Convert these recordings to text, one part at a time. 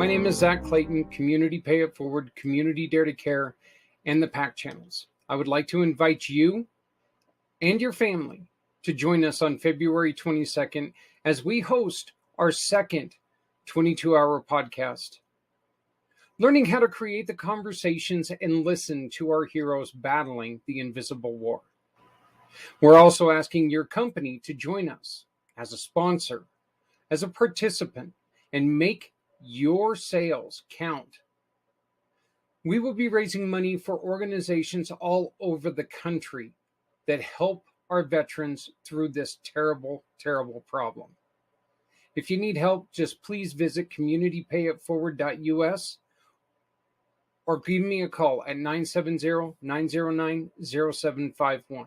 My name is Zach Clayton, Community Pay It Forward, Community Dare to Care, and the pACT channels. I would like to invite you and your family to join us on February 22nd as we host our second 22-hour podcast, learning how to create the conversations and listen to our heroes battling the invisible war. We're also asking your company to join us as a sponsor, as a participant, and make your sales count. We will be raising money for organizations all over the country that help our veterans through this terrible, terrible problem. If you need help, just please visit communitypayitforward.us or give me a call at 970-909-0751.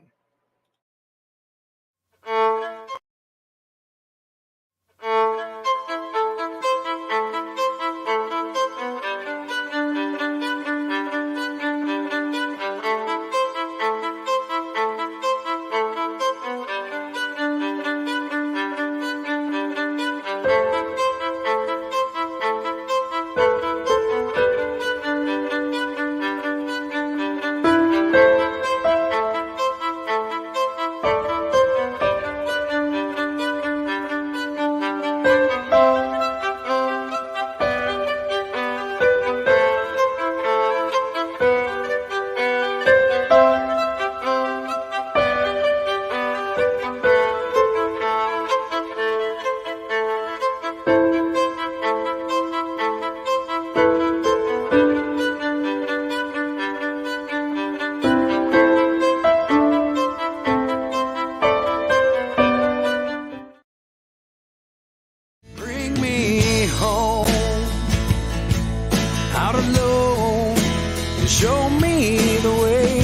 Show me the way.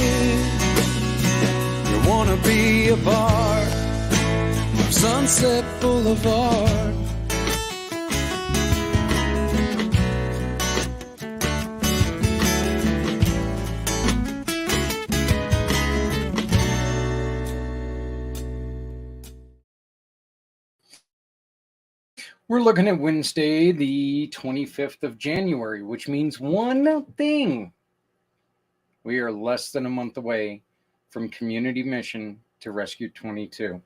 You wanna be a part of Sunset Boulevard. We're looking at Wednesday, the 25th of January, which means one thing. We are less than a month away from community mission to Rescue 22.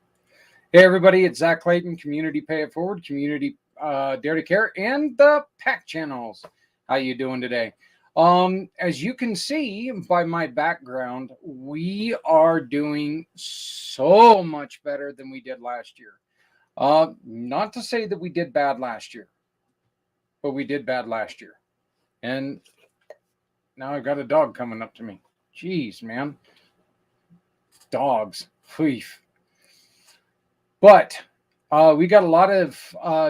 Hey, everybody, it's Zach Clayton, Community Pay It Forward, Community Dare to Care, and the pACT channels. How you doing today? As you can see by my background, we are doing so much better than we did last year. Not to say that we did bad last year, but we did bad last year. And now I've got a dog coming up to me. Jeez, man. Dogs. Please. But we got a lot of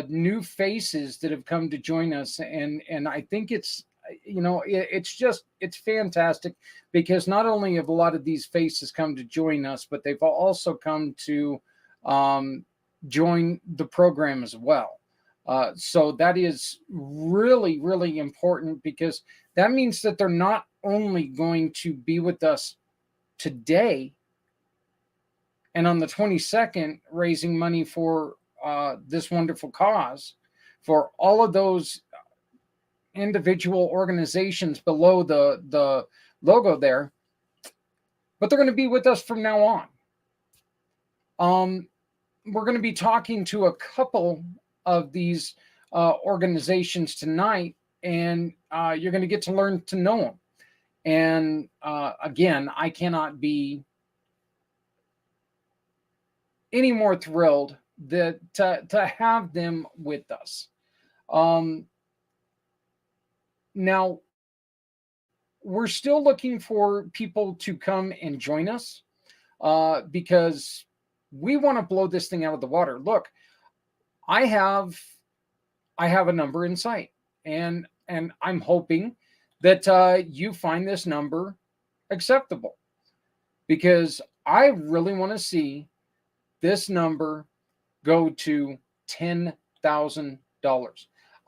new faces that have come to join us. And I think it's, it's fantastic because not only have a lot of these faces come to join us, but they've also come to join the program as well. So that is really, really important because that means that they're not only going to be with us today and on the 22nd raising money for this wonderful cause, for all of those individual organizations below the logo there, but they're going to be with us from now on. We're going to be talking to a couple of these organizations tonight, and you're going to get to learn to know them. And again, I cannot be any more thrilled that to have them with us. Now, we're still looking for people to come and join us because we want to blow this thing out of the water. Look, I have a number in sight, and I'm hoping that you find this number acceptable because I really want to see this number go to $10,000.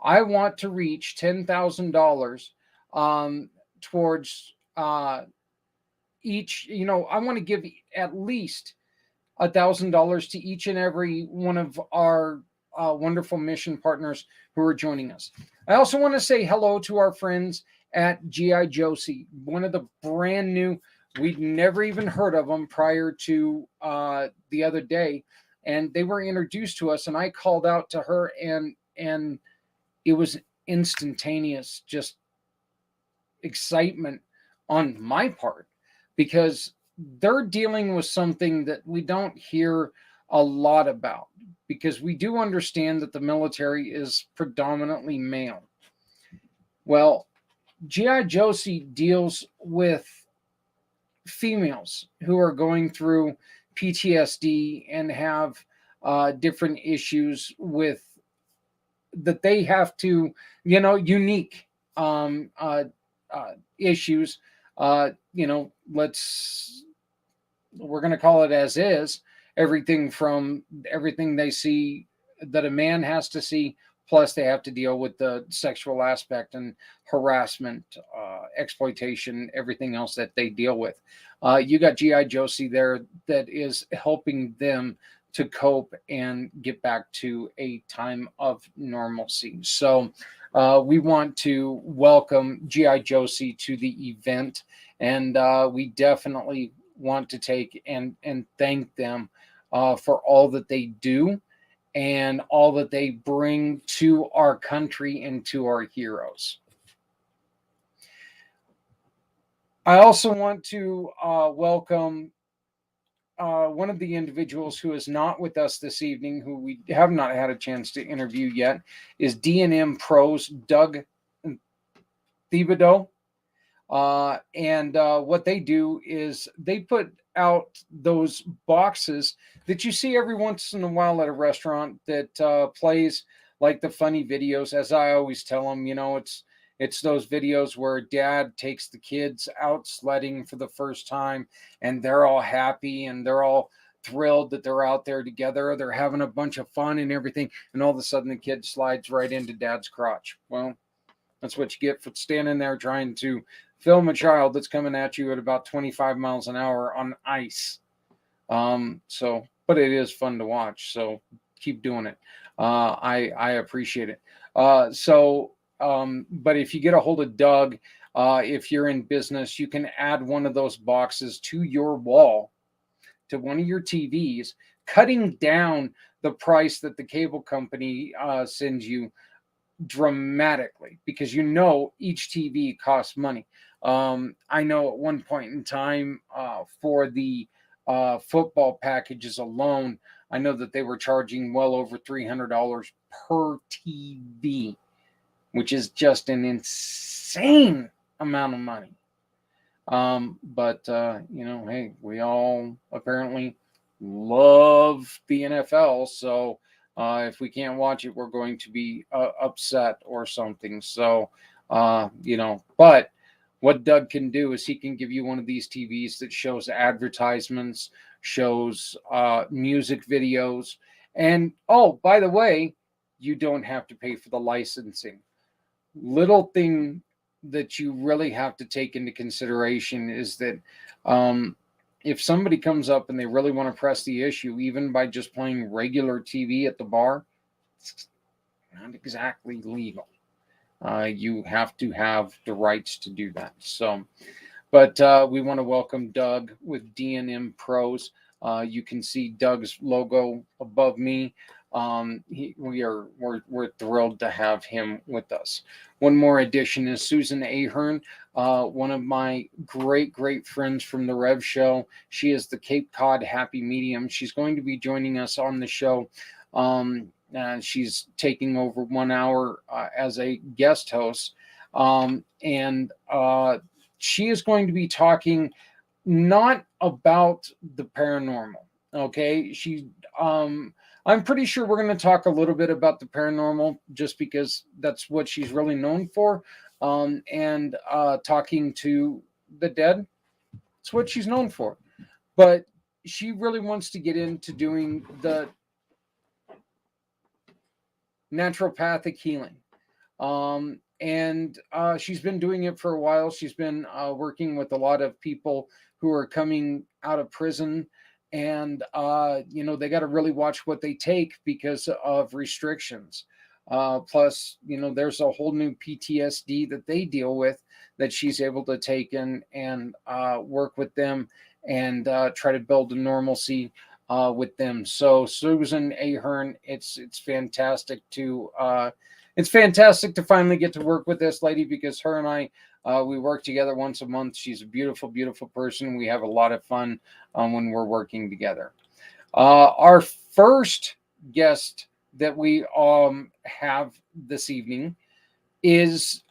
I want to reach $10,000 towards each. I want to give at least $1,000 to each and every one of our wonderful mission partners who are joining us. I also want to say hello to our friends at GI Josie, one of the brand new. We'd never even heard of them prior to the other day, and they were introduced to us, and I called out to her, and it was instantaneous, just excitement on my part, because they're dealing with something that we don't hear a lot about, because we do understand that the military is predominantly male. Well, GI Josie deals with females who are going through PTSD and have different issues with that they have to, unique issues. We're going to call it as is. Everything from everything they see that a man has to see, plus they have to deal with the sexual aspect and harassment, exploitation, everything else that they deal with. You got GI Josie there that is helping them to cope and get back to a time of normalcy. So we want to welcome GI Josie to the event, and we definitely want to take and thank them for all that they do and all that they bring to our country and to our heroes. I also want to welcome one of the individuals who is not with us this evening, who we have not had a chance to interview yet, is D&M Pros Doug Thibodeau. And what they do is they put out those boxes that you see every once in a while at a restaurant that plays like the funny videos. As I always tell them, it's those videos where dad takes the kids out sledding for the first time, and they're all happy and they're all thrilled that they're out there together. They're having a bunch of fun and everything, and all of a sudden the kid slides right into dad's crotch. Well, that's what you get for standing there trying to film a child that's coming at you at about 25 miles an hour on ice. But it is fun to watch, so keep doing it. I appreciate it. But if you get a hold of Doug, if you're in business, you can add one of those boxes to your wall, to one of your TVs, cutting down the price that the cable company sends you dramatically, because each TV costs money. I know at one point in time for the football packages alone, I know that they were charging well over $300 per TV, which is just an insane amount of money. Hey, we all apparently love the NFL, so if we can't watch it, we're going to be upset or something. So, but what Doug can do is he can give you one of these TVs that shows advertisements, shows music videos, and oh, by the way, you don't have to pay for the licensing. Little thing that you really have to take into consideration is that if somebody comes up and they really want to press the issue, even by just playing regular TV at the bar, it's not exactly legal. You have to have the rights to do that. So, but we want to welcome Doug with D&M Pros. You can see Doug's logo above me. We're thrilled to have him with us. One more addition is Susan Ahern, one of my great friends from the Rev Show. She is the Cape Cod Happy Medium. She's going to be joining us on the show. She's taking over 1 hour as a guest host, and she is going to be talking not about the paranormal. Okay, I'm pretty sure we're going to talk a little bit about the paranormal, just because that's what she's really known for. And talking to the dead, it's what she's known for. But she really wants to get into doing the naturopathic healing. And she's been doing it for a while. She's been working with a lot of people who are coming out of prison and they got to really watch what they take because of restrictions. Plus, there's a whole new PTSD that they deal with that she's able to take in and work with them and try to build a normalcy with them. So Susan Ahern, it's fantastic to finally get to work with this lady, because her and I, we work together once a month. She's a beautiful, beautiful person. We have a lot of fun when we're working together. Our first guest that we have this evening is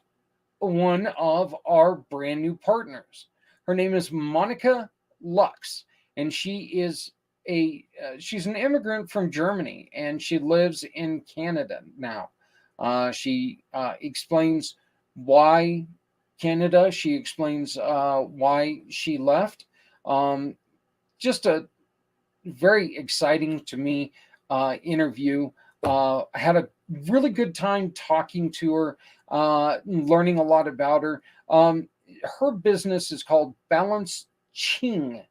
one of our brand new partners. Her name is Monika Lux, and she's an immigrant from Germany, and she lives in Canada now. She explains why Canada. She explains why she left. Just a very exciting to me interview. I had a really good time talking to her, learning a lot about her. Her business is called BalaCHIng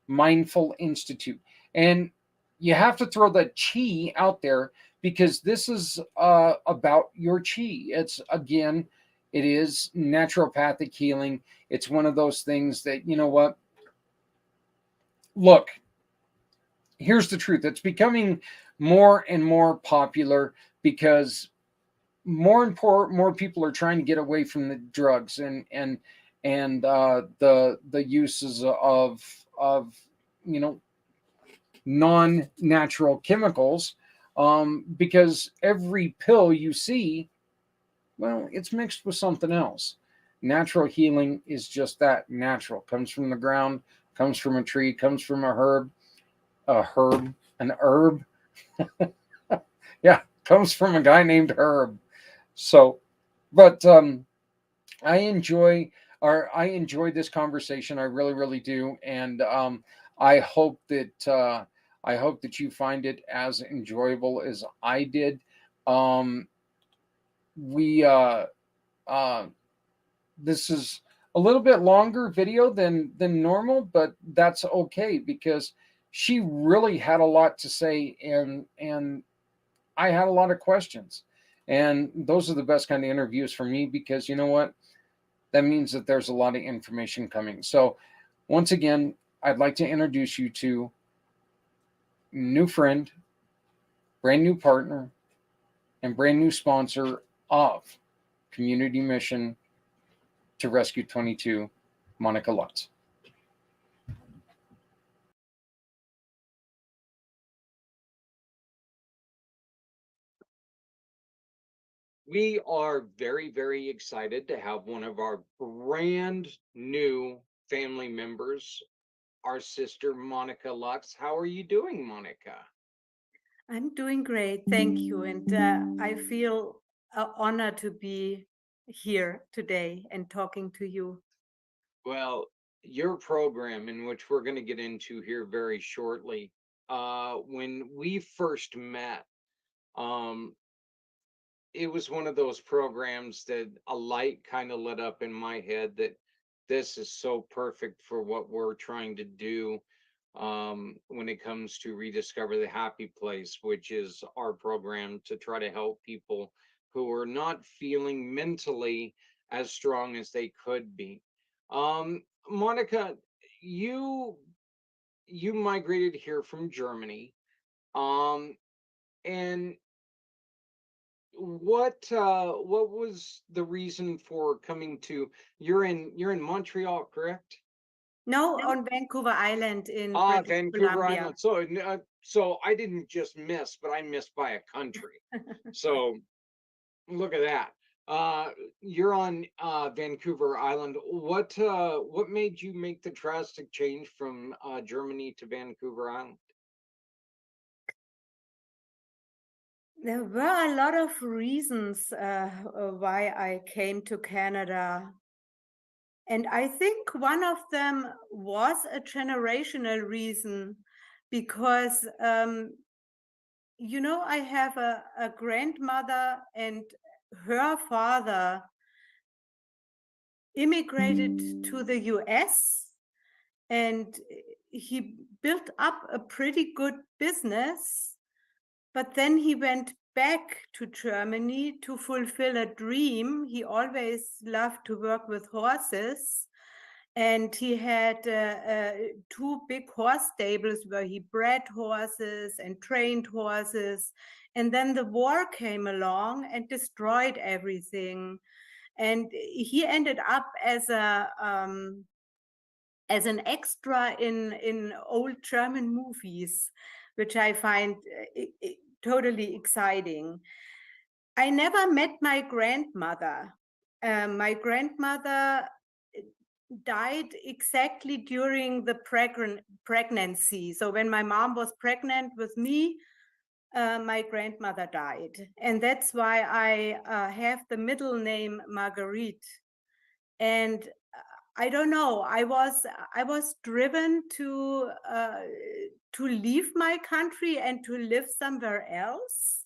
Mindful Institute. And you have to throw the chi out there, because this is about your chi. It is naturopathic healing. It's one of those things that, you know what? Look, here's the truth. It's becoming more and more popular because more people are trying to get away from the drugs and the uses of non-natural chemicals, because every pill you see, well, it's mixed with something else. Natural healing is just that: natural. Comes from the ground, comes from a tree, comes from an herb. Yeah, comes from a guy named Herb. So, but I enjoy this conversation. I really, really do, and I hope that you find it as enjoyable as I did. Um, we uh, this is a little bit longer video than normal, but that's okay, because she really had a lot to say, and I had a lot of questions. And those are the best kind of interviews for me, because you know what? That means that there's a lot of information coming. So, once again, I'd like to introduce you to new friend, brand new partner, and brand new sponsor of Community Mission to Rescue 22, Monika Lutz. We are very, very excited to have one of our brand new family members, our sister Monika Lux. How are you doing, Monika? I'm doing great, thank you. And I feel honored to be here today and talking to you. Well, your program, in which we're going to get into here very shortly, when we first met, um, it was one of those programs that a light kind of lit up in my head that this is so perfect for what we're trying to do, when it comes to Rediscover the Happy Place, which is our program to try to help people who are not feeling mentally as strong as they could be. Monika, you you migrated here from Germany, um, and what was the reason for coming to? You're in Montreal, correct? No, on Vancouver Island in Ah, British Vancouver Columbia. Island. So I didn't just miss, but I missed by a country. So look at that. Uh, you're on Vancouver Island. What made you make the drastic change from Germany to Vancouver Island? There were a lot of reasons why I came to Canada. And I think one of them was a generational reason because, I have a grandmother, and her father immigrated to the US, and he built up a pretty good business, but then he went back to Germany to fulfill a dream. He always loved to work with horses. And he had 2 big horse stables where he bred horses and trained horses. And then the war came along and destroyed everything. And he ended up as an extra in old German movies, which I find totally exciting. I never met my grandmother. My grandmother died exactly during the pregnancy. So when my mom was pregnant with me, my grandmother died. And that's why I have the middle name Marguerite. And I don't know, I was driven to leave my country and to live somewhere else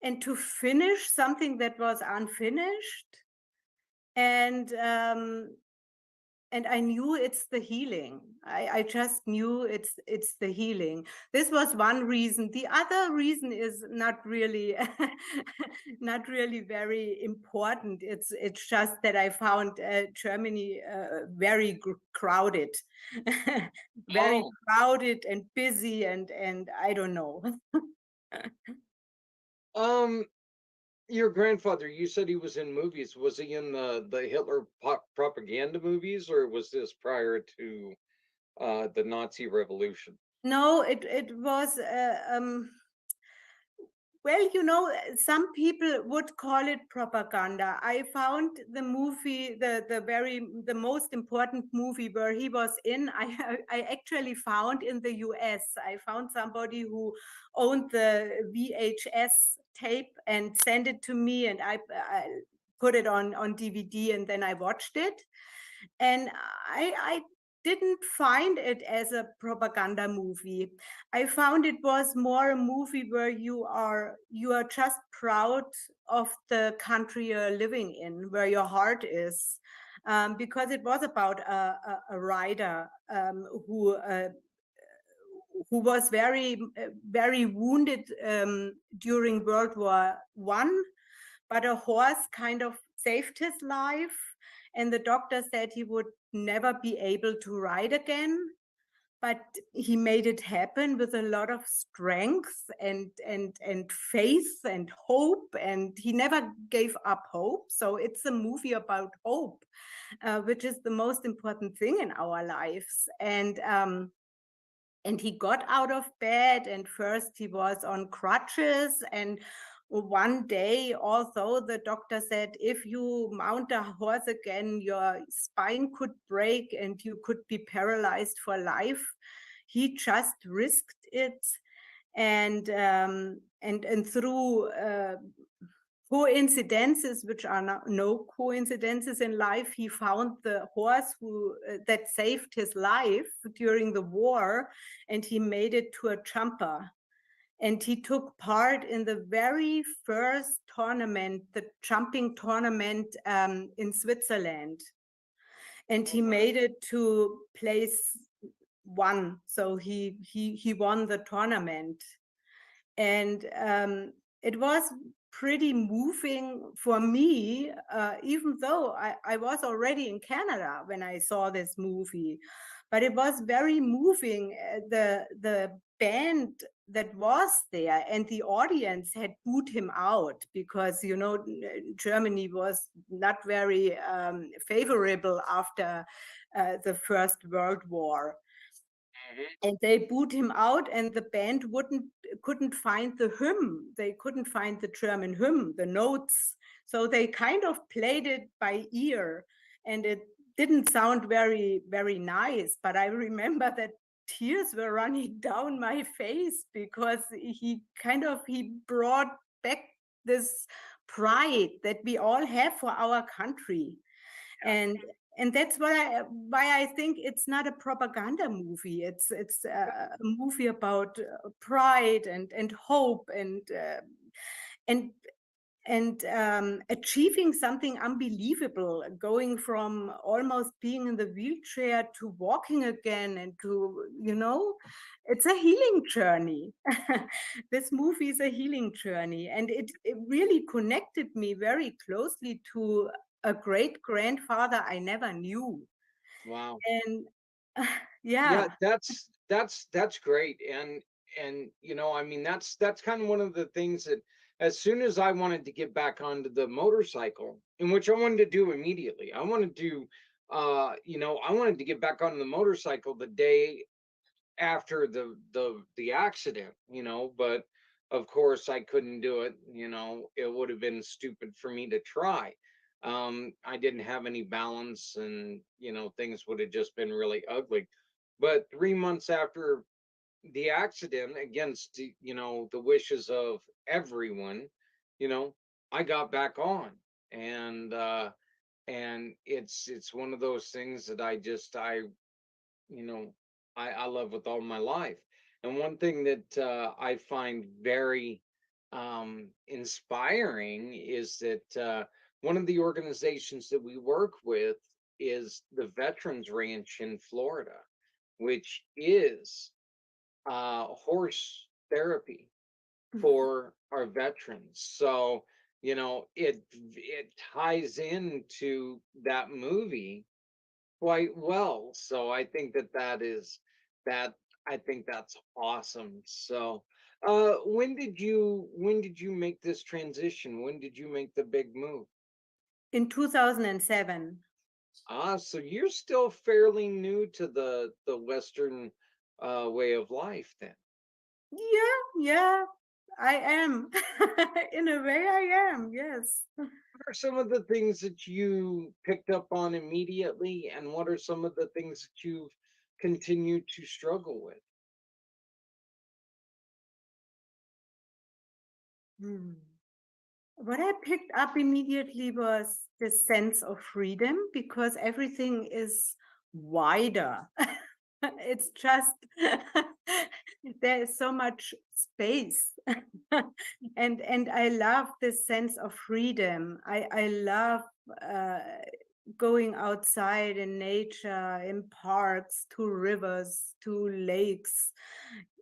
and to finish something that was unfinished. And I knew it's the healing. I just knew it's the healing. This was one reason. The other reason is not really not really very important. It's just that I found Germany very crowded, very Oh, crowded and busy, and I don't know. um, your grandfather, you said he was in movies. Was he in the Hitler propaganda movies, or was this prior to the Nazi Revolution? No, it was well, you know, some people would call it propaganda. I found the movie, the most important movie where he was in, I actually found in the US. I found somebody who owned the VHS tape and sent it to me, and I put it on DVD, and then I watched it. And I didn't find it as a propaganda movie. I found it was more a movie where you are just proud of the country you're living in, where your heart is, because it was about a writer who was very wounded during World War I, but a horse kind of saved his life, and the doctor said he would never be able to ride again, but he made it happen with a lot of strength and faith and hope, and he never gave up hope. So it's a movie about hope, which is the most important thing in our lives. And he got out of bed, and first he was on crutches, and one day, although the doctor said, if you mount a horse again, your spine could break and you could be paralyzed for life, he just risked it. And through coincidences, which are no coincidences in life, he found the horse that saved his life during the war, and he made it to a jumper. And he took part in the very first tournament, the jumping tournament in Switzerland. And he made it to place 1. So he won the tournament. And it was pretty moving for me, even though I was already in Canada when I saw this movie. But it was very moving. The band that was there and the audience had booed him out because, you know, Germany was not very favorable after the First World War. And they booed him out, and the band couldn't find the hymn. They couldn't find the German hymn, the notes. So they kind of played it by ear, and it didn't sound very, very nice. But I remember that tears were running down my face because he brought back this pride that we all have for our country. And that's why I think it's not a propaganda movie. It's a movie about pride and hope and achieving something unbelievable, going from almost being in the wheelchair to walking again, and to, it's a healing journey. This movie is a healing journey, and it really connected me very closely to a great grandfather I never knew. Wow. And Yeah, yeah. that's great. And I mean, that's kind of one of the things that as soon as I wanted to get back onto the motorcycle, in which I wanted to do immediately, I wanted to I wanted to get back on the motorcycle the day after the accident, but of course I couldn't do it. It would have been stupid for me to try. I didn't have any balance, and things would have just been really ugly. But 3 months after the accident, against the wishes of everyone, you know I got back on. And it's one of those things that you know, I love with all my life. And one thing that I find very inspiring is that one of the organizations that we work with is the Veterans Ranch in Florida, which is horse therapy for our veterans. So, it ties into that movie quite well. So I think that I think that's awesome. So when did you make this transition? When did you make the big move? In 2007. So you're still fairly new to the Western way of life then. Yeah, yeah, I am. In a way, I am, yes. What are some of the things that you picked up on immediately, and what are some of the things that you've continued to struggle with? Hmm. What I picked up immediately was the sense of freedom, because everything is wider. It's just there is so much space. And I love this sense of freedom. I love uh, going outside in nature, in parks, to rivers, to lakes.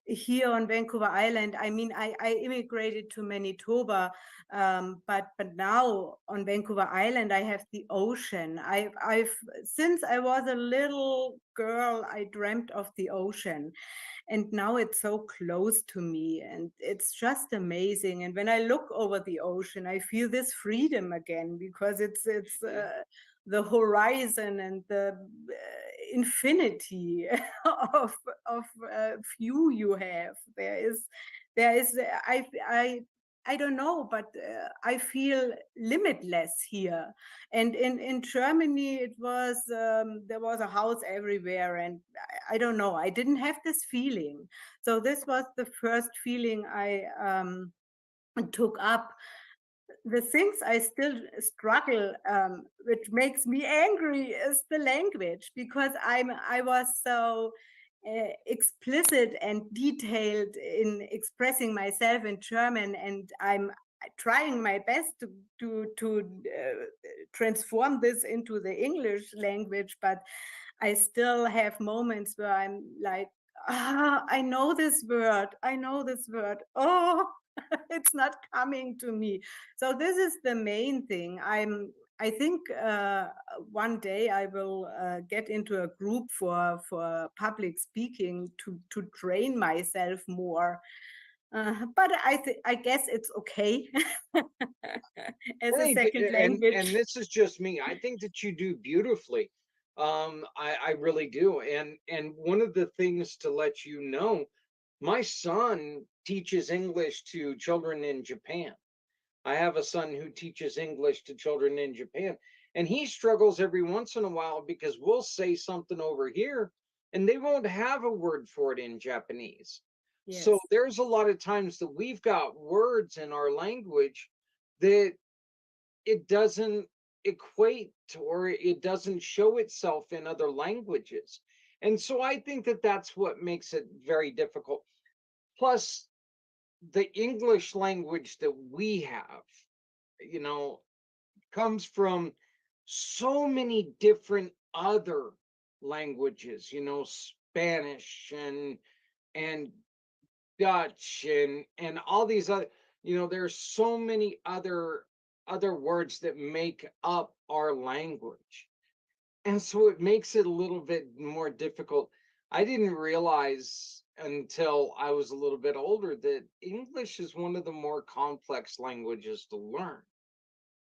Here on Vancouver Island, I mean, I immigrated to Manitoba, but now on Vancouver Island, I have the ocean. I've since I was a little girl, I dreamt of the ocean, and now it's so close to me, and it's just amazing. And when I look over the ocean, I feel this freedom again, because it's the horizon and the infinity of view you have. There is I don't know, but I feel limitless here. And in Germany, it was there was a house everywhere, and I don't know, I didn't have this feeling. So this was the first feeling I took up. The things I still struggle, which makes me angry, is the language, because I was so explicit and detailed in expressing myself in German, and I'm trying my best to transform this into the English language, but I still have moments where I'm like, I know this word, I know this word. Oh, it's not coming to me. So this is the main thing. I think one day I will get into a group for public speaking to train myself more. But I guess it's okay as a Hey, second and language. this is just me. I think that you do beautifully. I really do. And one of the things to let you know, my son teaches English to children in Japan. I have a son who teaches English to children in Japan, and he struggles every once in a while because we'll say something over here and they won't have a word for it in Japanese. So Yes. there's a lot of times that we've got words in our language that it doesn't equate or it doesn't show itself in other languages. And so I think that that's what makes it very difficult. Plus, the English language that we have you know, comes from so many different other languages, Spanish and Dutch and all these other, there's so many other words that make up our language. And so it makes it a little bit more difficult. I didn't realize until I was a little bit older that English is one of the more complex languages to learn,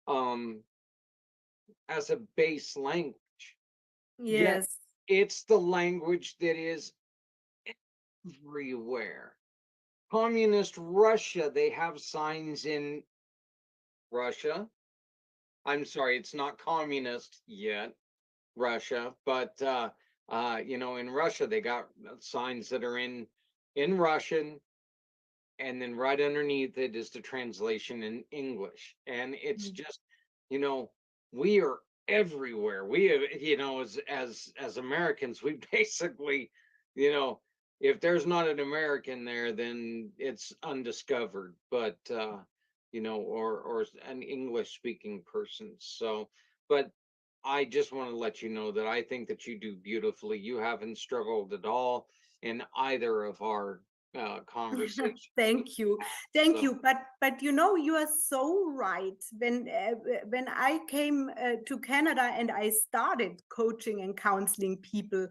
um, as a base language. Yet Yes. it's the language that is everywhere. Communist Russia, they have signs in Russia. I'm sorry, it's not communist yet, Russia, but in Russia they got signs that are in Russian, and then right underneath it is the translation in English. And it's Mm. just, you know, we are everywhere. We have, as Americans, we basically, you know, if there's not an American there, then it's undiscovered. But or an English speaking person. So, but I just want to let you know that I think that you do beautifully. You haven't struggled at all in either of our conversations. Thank you, thank So you. But you are so right. When I came to Canada and I started coaching and counseling people,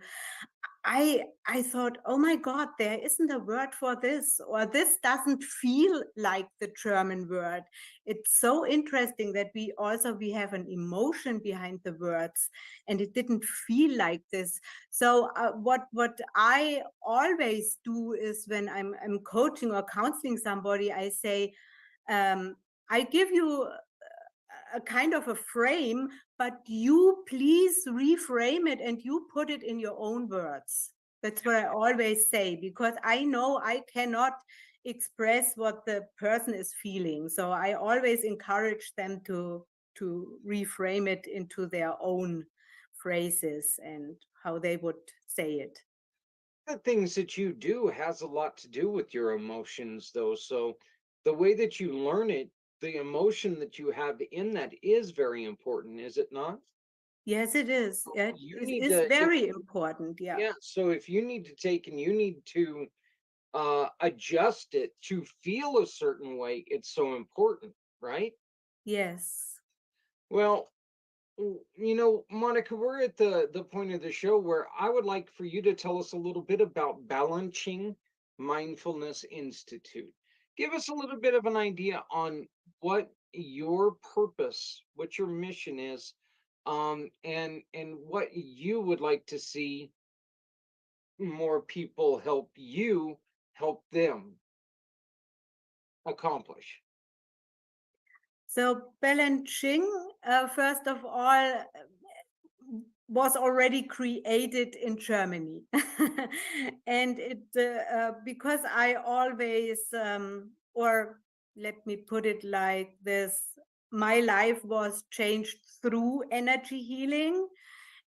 I thought, oh my God, there isn't a word for this, or this doesn't feel like the German word. It's so interesting that we have an emotion behind the words, and it didn't feel like this. So what I always do is when I'm coaching or counseling somebody, I say, I give you a kind of a frame, but you please reframe it and you put it in your own words. That's what I always say, because I know I cannot express what the person is feeling. So I always encourage them to reframe it into their own phrases and how they would say it. the things that you do has a lot to do with your emotions, though. So the way that you learn it, the emotion that you have in that is very important, is it not? Yes, it is. It You need is to, if very important. Yeah. yeah, so if you need to take and you need to adjust it to feel a certain way, it's so important, right? Yes. Well, Monica, we're at the point of the show where I would like for you to tell us a little bit about BalaCHIng Mindfulness Institute. Give us a little bit of an idea on what your purpose, what your mission is, and what you would like to see more people help you help them accomplish. So BalaCHIng, first of all, was already created in Germany. And because I always, or let me put it like this, my life was changed through energy healing.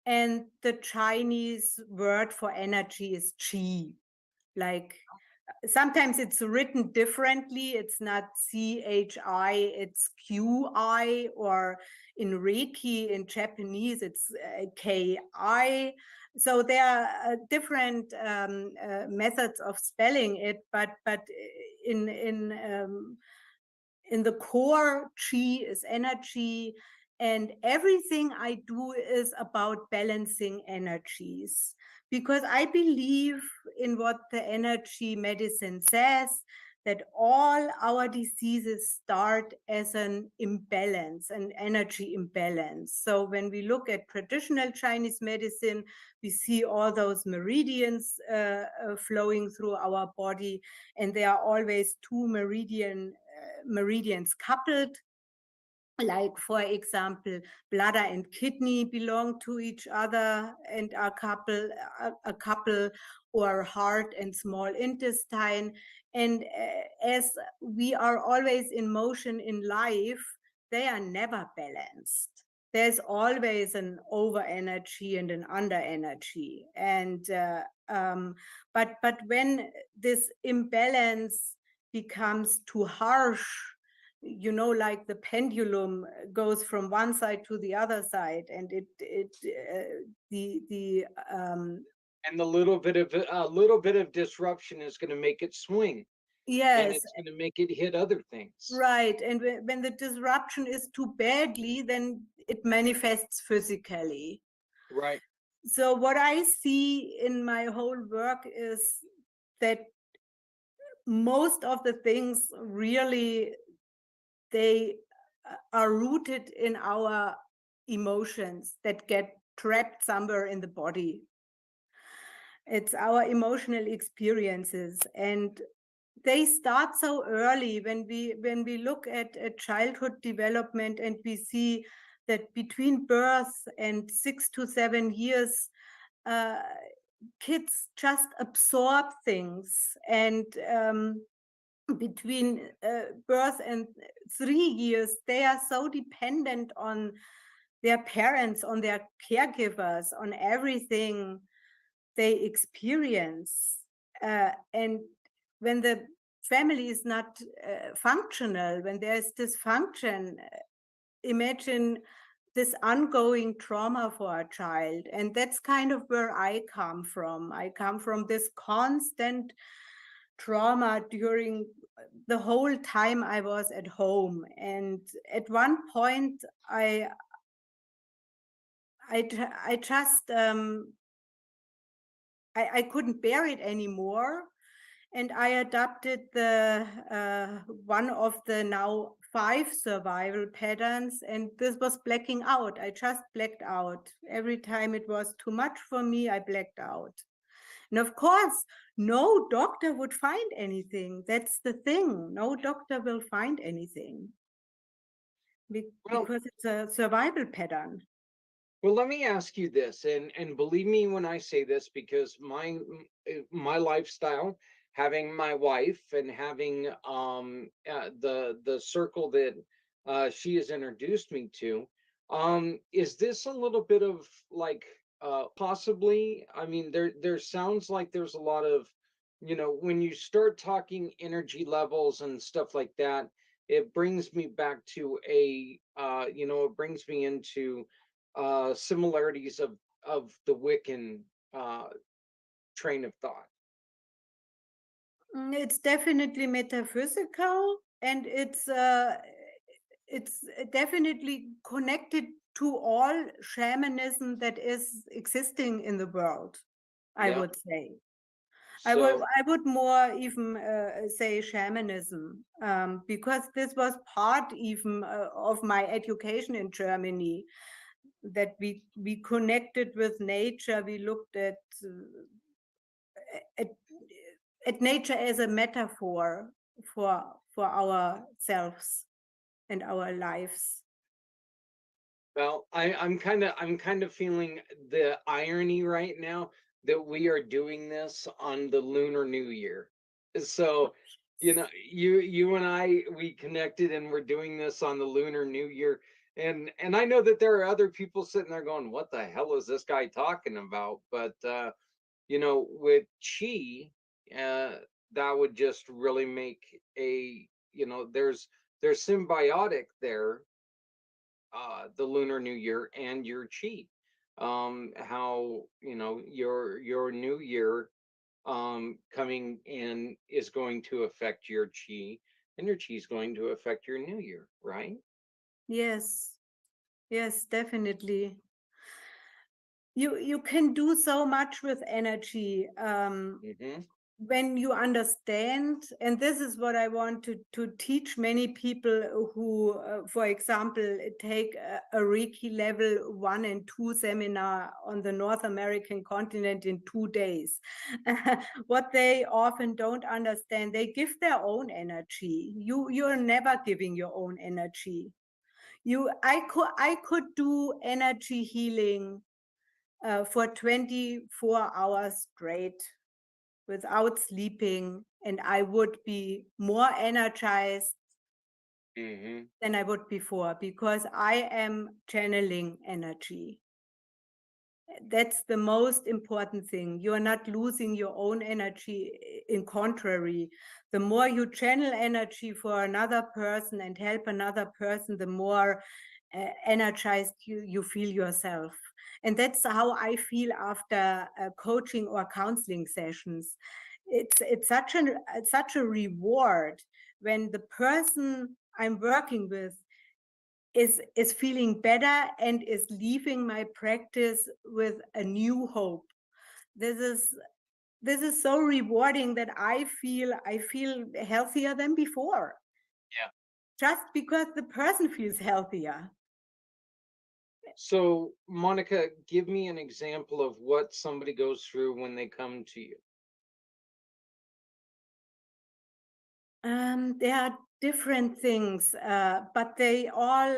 And the Chinese word for energy is qi. Like sometimes it's written differently. It's not CHI, it's QI, or in Reiki, in Japanese, it's KI. So there are different methods of spelling it, but in in um, in the core, chi is energy, and everything I do is about balancing energies, because I believe in what the energy medicine says, that all our diseases start as an imbalance, an energy imbalance. So when we look at traditional Chinese medicine, we see all those meridians flowing through our body, and there are always two meridians coupled. Like, for example, bladder and kidney belong to each other and are a couple, or heart and small intestine. And as we are always in motion in life, they are never balanced. There's always an over energy and an under energy. And but when this imbalance becomes too harsh, like the pendulum goes from one side to the other side, and And a little bit of disruption is going to make it swing, and yes, it's going to make it hit other things. right. And when the disruption is too badly, then it manifests physically. Right. So what I see in my whole work is that most of the things really, they are rooted in our emotions that get trapped somewhere in the body. It's our emotional experiences, and they start so early when we look at childhood development, and we see that between birth and 6 to 7 years, kids just absorb things, and between birth and 3 years, they are so dependent on their parents, on their caregivers, on everything they experience. And when the family is not functional, when there's dysfunction, imagine this ongoing trauma for a child. And that's kind of where I come from. I come from this constant trauma during the whole time I was at home. And at one point, I just I couldn't bear it anymore, and I adopted the one of the now 5 survival patterns, and this was blacking out. I just blacked out. Every time it was too much for me, I blacked out. And of course, no doctor would find anything. That's the thing. No doctor will find anything Well, because it's a survival pattern. well, let me ask you this, and believe me when I say this, because my lifestyle, having my wife and having the circle that she has introduced me to, is this a little bit of like possibly? I mean, there sounds like there's a lot of, when you start talking energy levels and stuff like that, it brings me back to it brings me into similarities of the Wiccan train of thought. It's definitely metaphysical, and it's definitely connected to all shamanism that is existing in the world, I Yeah. would say. So, I would more even say shamanism, because this was part even of my education in Germany, that we connected with nature. We looked at at nature as a metaphor for ourselves and our lives. well, I'm kind of feeling the irony right now that we are doing this on the Lunar New Year. So, you and I, we connected and we're doing this on the Lunar New Year. And I know that there are other people sitting there going, what the hell is this guy talking about? But with chi, uh, that would just really make there's symbiotic there, the Lunar New Year and your chi. How your new year coming in is going to affect your chi, and your chi is going to affect your new year, right? Yes, yes, definitely. You can do so much with energy, Mm-hmm. when you understand, and this is what I want to teach many people who, for example, take a Reiki level 1 and 2 seminar on the North American continent in 2 days. What they often don't understand, they give their own energy. You're never giving your own energy. I could do energy healing for 24 hours straight without sleeping, and I would be more energized Mm-hmm. than I would before, because I am channeling energy. That's the most important thing. You are not losing your own energy. In contrary, the more you channel energy for another person and help another person, the more energized you feel yourself. And that's how I feel after coaching or counseling sessions. It's such a reward when the person I'm working with is feeling better and is leaving my practice with a new hope. This is so rewarding that I feel healthier than before. Yeah. Just because the person feels healthier. So, Monica, give me an example of what somebody goes through when they come to you. There are different things, but they all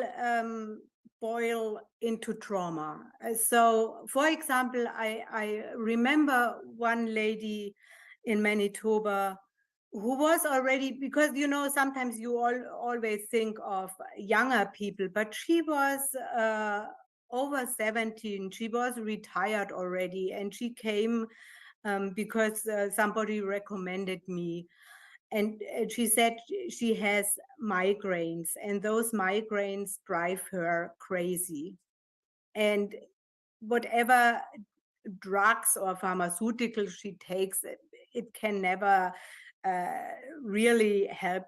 boil into trauma. So, for example, I remember one lady in Manitoba who was already, because sometimes you always think of younger people, but she was over 17. She was retired already, and she came because somebody recommended me. And she said she has migraines, and those migraines drive her crazy. And whatever drugs or pharmaceuticals she takes, it can never uh, really help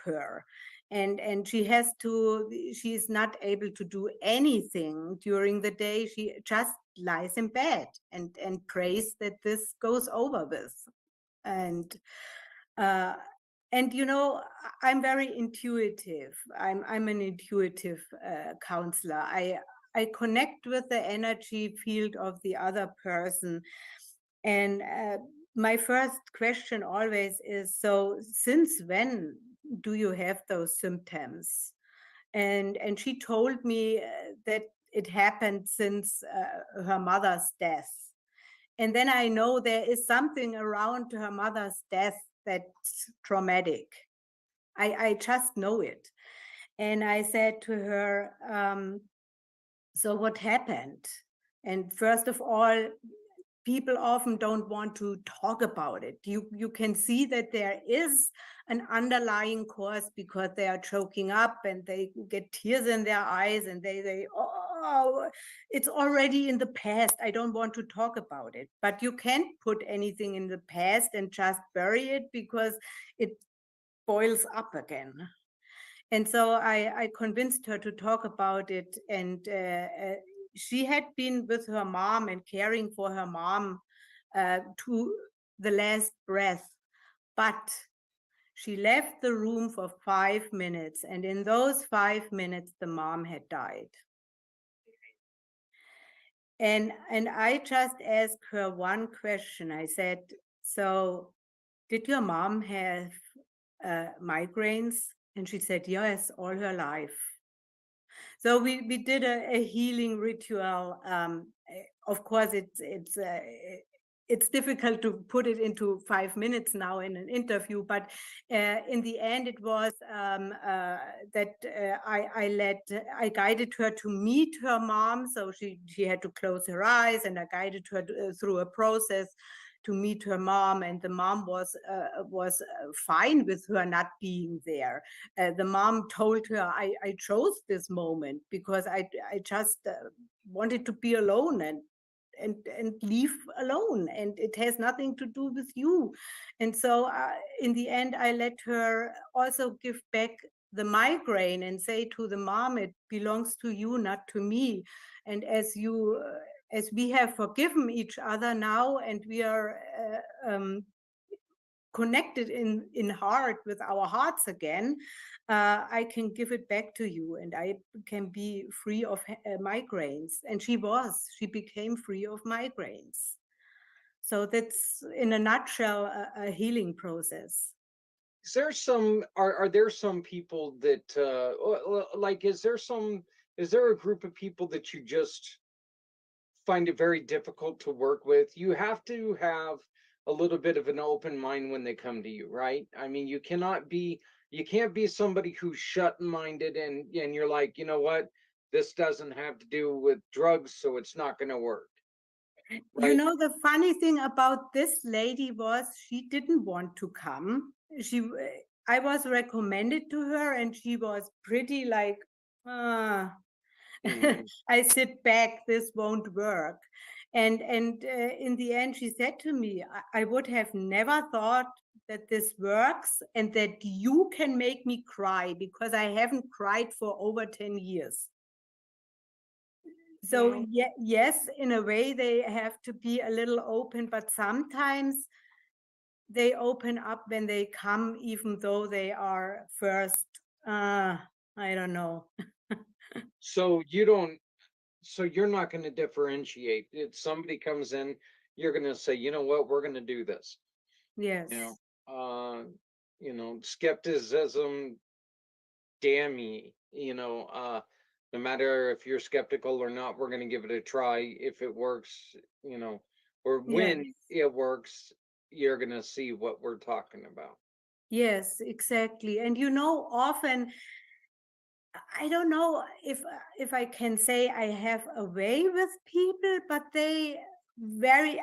her. And she's not able to do anything during the day. She just lies in bed and prays that this goes over with. And uh, I'm very intuitive. I'm an intuitive counselor. I connect with the energy field of the other person. And my first question always is, so since when do you have those symptoms? And she told me that it happened since her mother's death. And then I know there is something around her mother's death that's traumatic. I just know it. And I said to her, so what happened? And first of all, people often don't want to talk about it. You can see that there is an underlying cause because they are choking up and they get tears in their eyes and they oh, it's already in the past. I don't want to talk about it. But you can't put anything in the past and just bury it because it boils up again. And so I convinced her to talk about it. And she had been with her mom and caring for her mom to the last breath. But she left the room for 5 minutes. And in those 5 minutes, the mom had died. And I just asked her one question. I said, so did your mom have migraines? And she said, yes, all her life. So we did a healing ritual. Of course, it's difficult to put it into 5 minutes now in an interview, but in the end, it was that I guided her to meet her mom. So she had to close her eyes, and I guided her through a process to meet her mom, and the mom was fine with her not being there. The mom told her, I chose this moment because I just wanted to be alone and leave alone, and it has nothing to do with you. And so in the end, I let her also give back the migraine and say to the mom, it belongs to you, not to me. And as we have forgiven each other now, and we are connected in heart with our hearts again, I can give it back to you, and I can be free of migraines. And she became free of migraines. So that's in a nutshell a healing process. Is there are there some people that like is there a group of people that you just find it very difficult to work with? You have to have a little bit of an open mind when they come to you, right? I mean, you can't be somebody who's shut-minded and you're like, you know what, this doesn't have to do with drugs, so it's not going to work. You right? know, the funny thing about this lady was she didn't want to come. I was recommended to her, and she was pretty like, ah, Mhm. I sit back, this won't work. And in the end, she said to me, I would have never thought that this works and that you can make me cry, because I haven't cried for over 10 years. So Well, yes, in a way they have to be a little open, but sometimes they open up when they come, even though they are first, I don't know. so you don't, so you're not going to differentiate. If somebody comes in, you're going to say, you know what, we're going to do this. You know, Yes. uh, skepticism, damn me, no matter if you're skeptical or not, we're going to give it a try. If it works, or Yes. when it works, you're going to see what we're talking about. Yes, exactly. And you know, often I don't know if I can say I have a way with people, but they very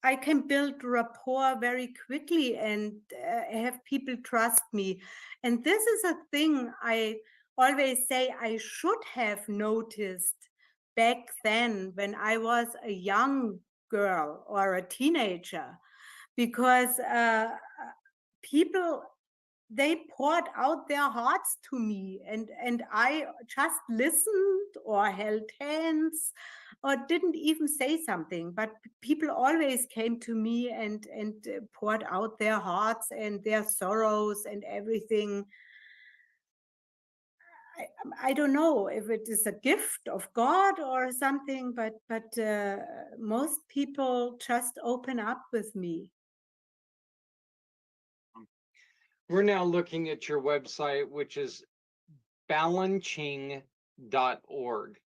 I can build rapport very quickly and have people trust me. And this is a thing I always say I should have noticed back then when I was a young girl or a teenager, because people, they poured out their hearts to me, and I just listened or held hands or didn't even say something, but people always came to me and poured out their hearts and their sorrows and everything. I don't know if it is a gift of God or something, but most people just open up with me. We're now looking at your website, which is BalaCHIng.org. Once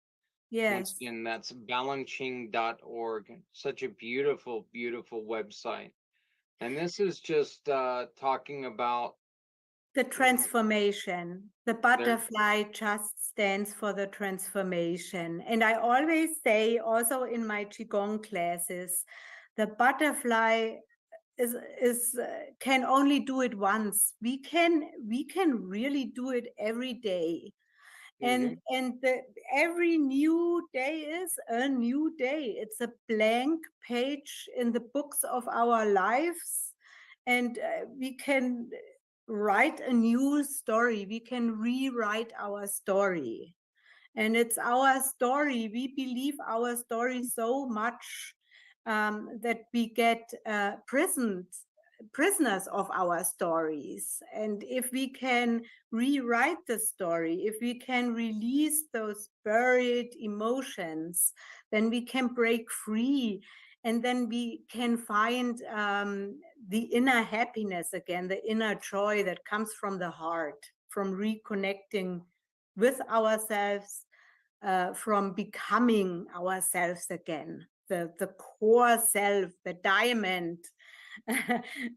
Yes. again, that's BalaCHIng.org. Such a beautiful, beautiful website. And this is just talking about, The you know, transformation. The there. butterfly just stands for the transformation. And I always say, also in my Qigong classes, the butterfly is can only do it once. We can really do it every day. Mhm. Every new day is a new day. It's a blank page in the books of our lives, and we can write a new story. We can rewrite our story, and it's our story. We believe our story so much that we get prisoners of our stories. And if we can rewrite the story, if we can release those buried emotions, then we can break free, and then we can find the inner happiness again, the inner joy that comes from the heart, from reconnecting with ourselves, from becoming ourselves again, the core self, the diamond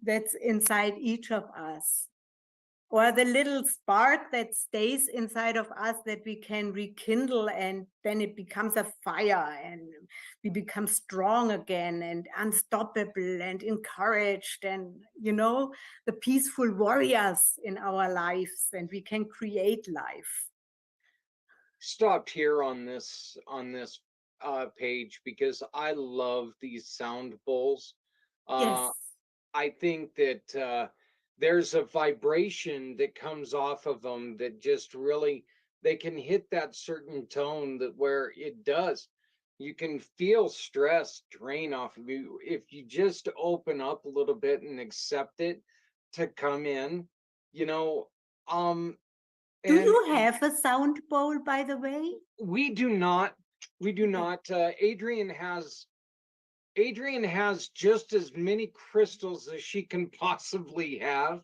that's inside each of us, or the little spark that stays inside of us that we can rekindle, and then it becomes a fire, and we become strong again and unstoppable and encouraged, and the peaceful warriors in our lives, and we can create life. Stopped here on this page because I love these sound bowls. Yes. Uh, I think that there's a vibration that comes off of them that just really, they can hit that certain tone that where it does. You can feel stress drain off of you if you just open up a little bit and accept it to come in, you know. Um, Do and you have a sound bowl, by the way? we do not, we do Okay. not. Adrian has just as many crystals as she can possibly have.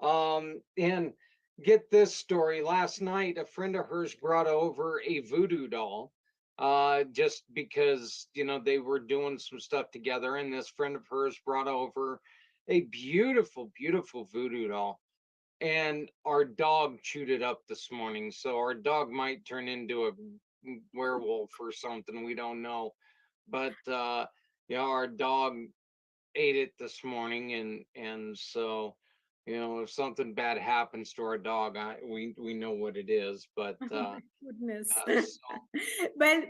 And get this story. Last night, a friend of hers brought over a voodoo doll, just because, they were doing some stuff together. And this friend of hers brought over a beautiful, beautiful voodoo doll. And our dog chewed it up this morning. So our dog might turn into a werewolf or something. We don't know. but our dog ate it this morning, and so if something bad happens to our dog, we know what it is. But Oh my goodness. so Well,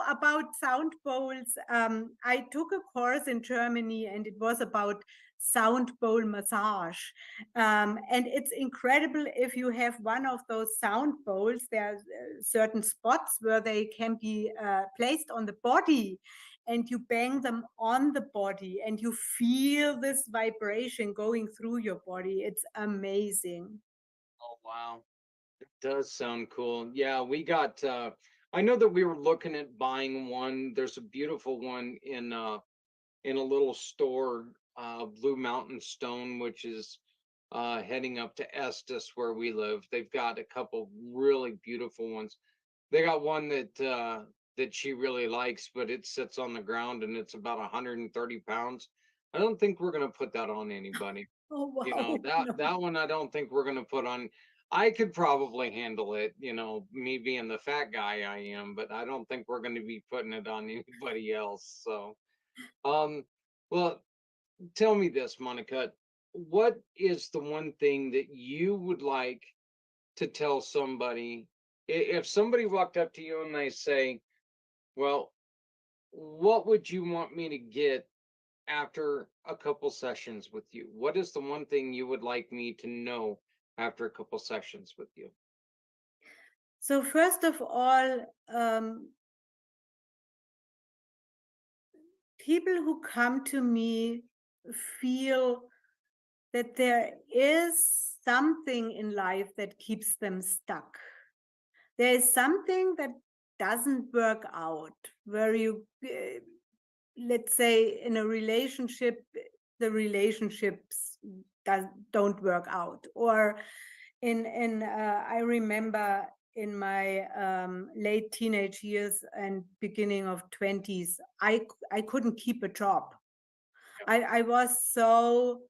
about sound bowls, I took a course in Germany and it was about sound bowl massage. And it's incredible if you have one of those sound bowls. There are certain spots where they can be placed on the body, and you bang them on the body and you feel this vibration going through your body. It's amazing. oh wow, it does sound cool. Yeah, we got. I know that we were looking at buying one. There's a beautiful one in a little store, Blue Mountain Stone, which is heading up to Estes where we live. They've got a couple really beautiful ones. They got one that she really likes, but it sits on the ground and it's about 130 pounds. I don't think we're gonna put that on anybody. Oh, You wow. know, that No. that one I don't think we're gonna put on. I could probably handle it, me being the fat guy I am, but I don't think we're gonna be putting it on anybody else. So um well, tell me this, Monica. What is the one thing that you would like to tell somebody if somebody walked up to you and they say, well, what would you want me to get after a couple sessions with you? What is the one thing you would like me to know after a couple sessions with you? So first of all, people who come to me feel that there is something in life that keeps them stuck. There is something that doesn't work out, where let's say, in a relationship, the relationships don't work out. Or I remember in my late teenage years and beginning of 20s, I couldn't keep a job. I was so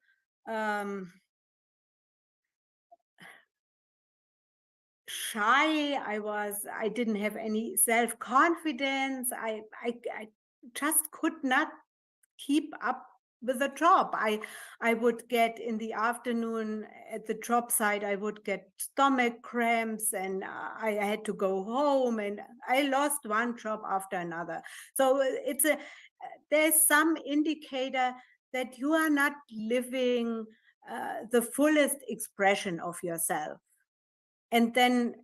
shy. I didn't have any self-confidence. I just could not keep up with the job. I would get in the afternoon at the job site, I would get stomach cramps, and I had to go home, and I lost one job after another. So there's some indicator that you are not living the fullest expression of yourself. And then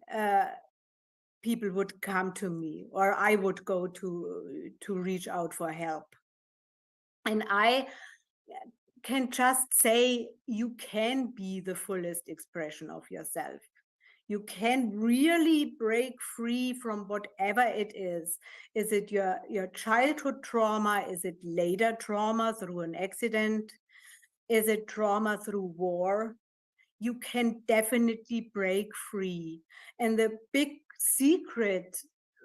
people would come to me, or I would go to reach out for help. And I can just say, you can be the fullest expression of yourself. You can really break free from whatever it is. Is it your childhood trauma? Is it later trauma through an accident? Is it trauma through war? You can definitely break free. And the big secret,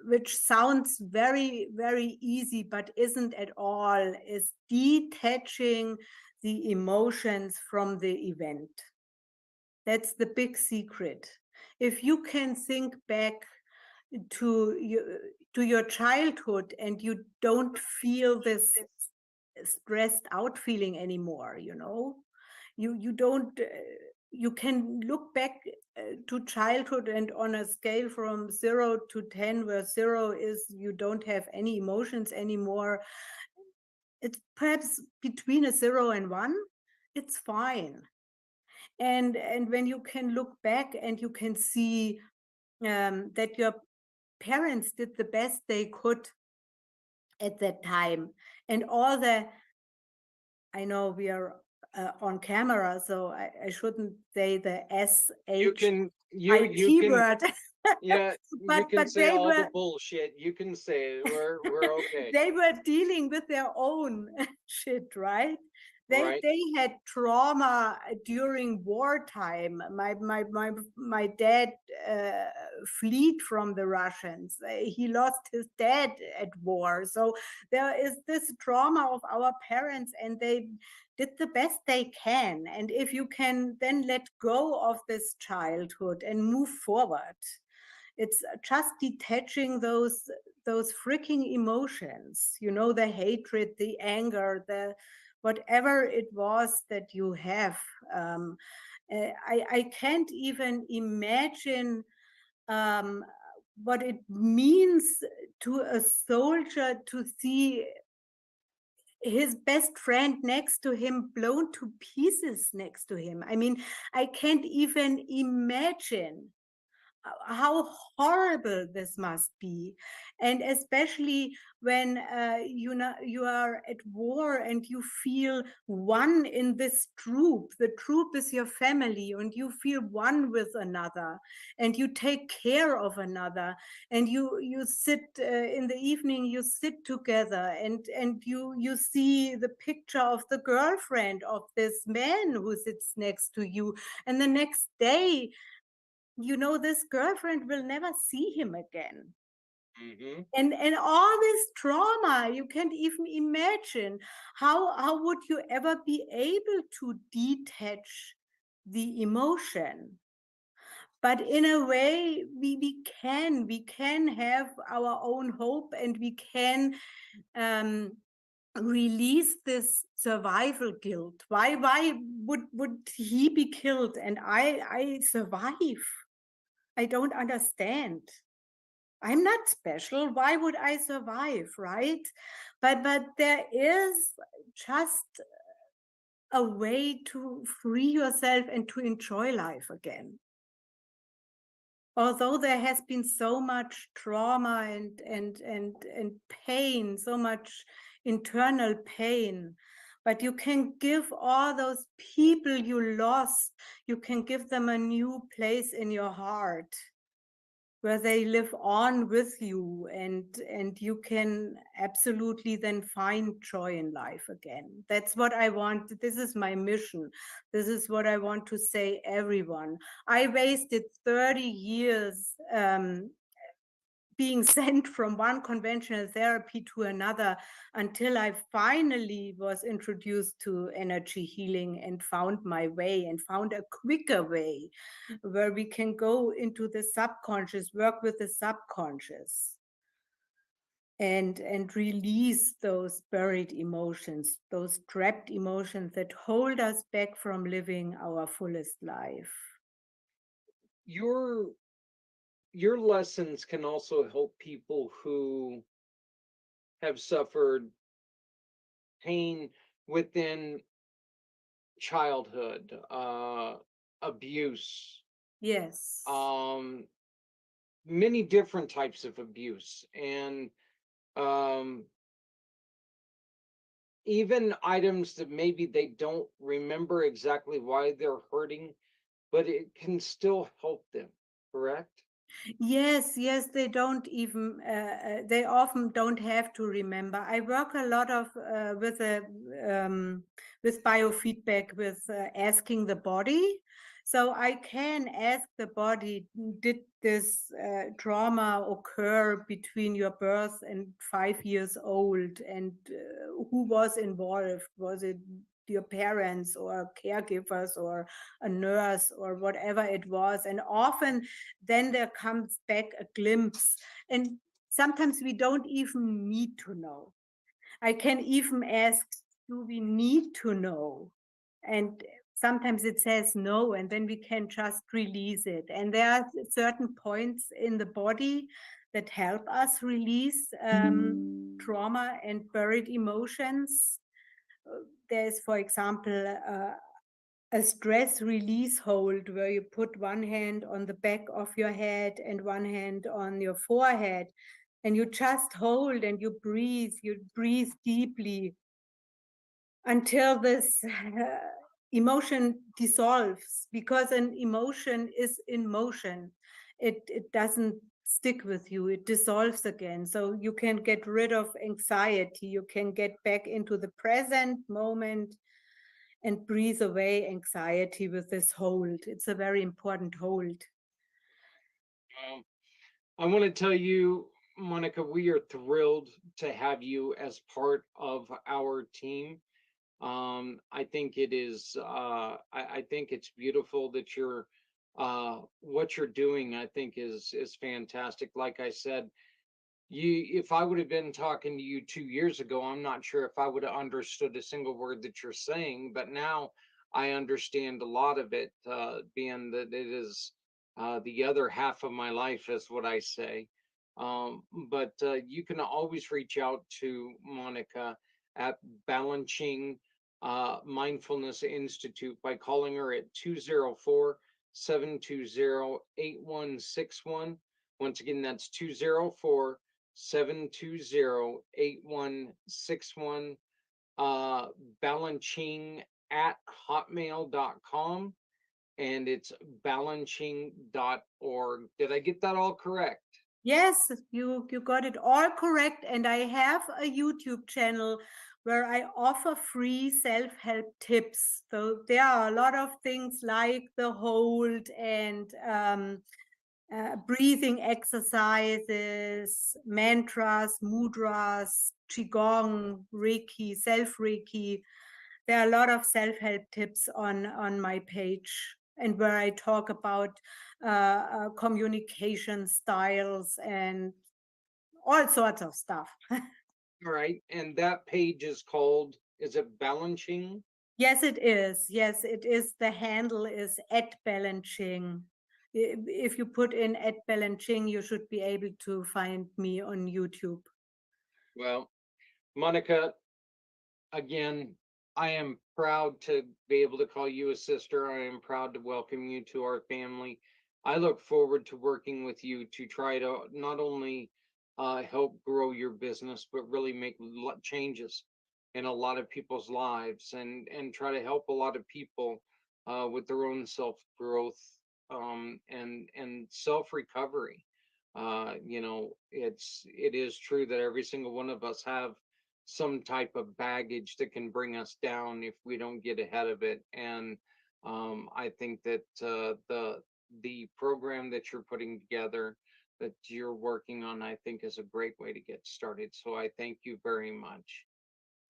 which sounds very, very easy, but isn't at all, is detaching the emotions from the event. That's the big secret. If you can think back to your childhood and you don't feel this stressed out feeling anymore, you don't you can look back to childhood, and on a scale from 0 to 10, where 0 is you don't have any emotions anymore, it's perhaps between a 0 and 1, it's fine. And when you can look back and you can see that your parents did the best they could at that time, and all I know we are on camera, so I shouldn't say the You SHIT can you can word. yeah, you but can say they all were the bullshit. You can say it. We're okay. they were dealing with their own shit, right? Right? They had trauma during wartime. My dad fled from the Russians. He lost his dad at war. So there is this trauma of our parents, and they did the best they can. And if you can then let go of this childhood and move forward, it's just detaching those those freaking emotions, you know, the hatred, the anger, the whatever it was that you have. I can't even imagine what it means to a soldier to see his best friend next to him blown to pieces next to him. I mean, I can't even imagine how horrible this must be, and especially when you know you are at war and you feel one in this troop. The troop is your family, and you feel one with another, and you take care of another, and you sit in the evening, you sit together, and you see the picture of the girlfriend of this man who sits next to you, and the next day, you know, this girlfriend will never see him again. Mm-hmm. And all this trauma, you can't even imagine. How would you ever be able to detach the emotion? But in a way, we can have our own hope, and we can um, release this survival guilt. Why would he be killed and I survive? I don't understand. I'm not special. Why would I survive, right? But there is just a way to free yourself and to enjoy life again. Although there has been so much trauma and pain, so much internal pain, but you can give all those people you lost, you can give them a new place in your heart, where they live on with you, and you can absolutely then find joy in life again. That's what I want. This is my mission. This is what I want to say, everyone. I wasted 30 years being sent from one conventional therapy to another until I finally was introduced to energy healing and found my way and found a quicker way where we can go into the subconscious, work with the subconscious, and release those buried emotions, those trapped emotions that hold us back from living our fullest life. Your your lessons can also help people who have suffered pain within childhood, abuse, Yes. um, many different types of abuse, and um, even items that maybe they don't remember exactly why they're hurting, but it can still help them, correct? Yes, yes, they don't even, they often don't have to remember. I work a lot of with biofeedback, with asking the body. So I can ask the body, did this trauma occur between your birth and 5 years old? And who was involved? Was it your parents or caregivers or a nurse or whatever it was? And often then there comes back a glimpse. And sometimes we don't even need to know. I can even ask, do we need to know? And sometimes it says no, and then we can just release it. And there are certain points in the body that help us release trauma and buried emotions. There's, for example, a stress release hold where you put one hand on the back of your head and one hand on your forehead, and you just hold and you breathe deeply until this emotion dissolves, because an emotion is in motion. It doesn't stick with you, it dissolves again. So you can get rid of anxiety, you can get back into the present moment and breathe away anxiety with this hold. It's a very important hold. Um, I want to tell you, Monica, we are thrilled to have you as part of our team. I think it is. I think it's beautiful that you're what you're doing. I think is fantastic. Like I said, if I would have been talking to you 2 years ago, I'm not sure if I would have understood a single word that you're saying, but now I understand a lot of it, being that it is the other half of my life, is what I say. But you can always reach out to Monika at BalaCHIng Mindfulness Institute by calling her at 204-720-8161. Once again, that's 204-720-8161. BalaCHIng at hotmail.com, and it's BalaCHIng.org. Did I get that all correct? Yes, you got it all correct. And I have a YouTube channel where I offer free self-help tips. So there are a lot of things like the hold and breathing exercises, mantras, mudras, qigong, reiki, self-reiki. There are a lot of self-help tips on my page, and where I talk about communication styles and all sorts of stuff. All right. And that page is called, is it BalaCHIng? Yes, it is. Yes, it is. The handle is @BalaCHIng. If you put in @BalaCHIng, you should be able to find me on YouTube. Well, Monika, again, I am proud to be able to call you a sister. I am proud to welcome you to our family. I look forward to working with you to try to not only help grow your business, but really make changes in a lot of people's lives, and try to help a lot of people with their own self growth, and self recovery. It is true that every single one of us have some type of baggage that can bring us down if we don't get ahead of it. And I think that the program that you're putting together, that you're working on, I think is a great way to get started. So I thank you very much.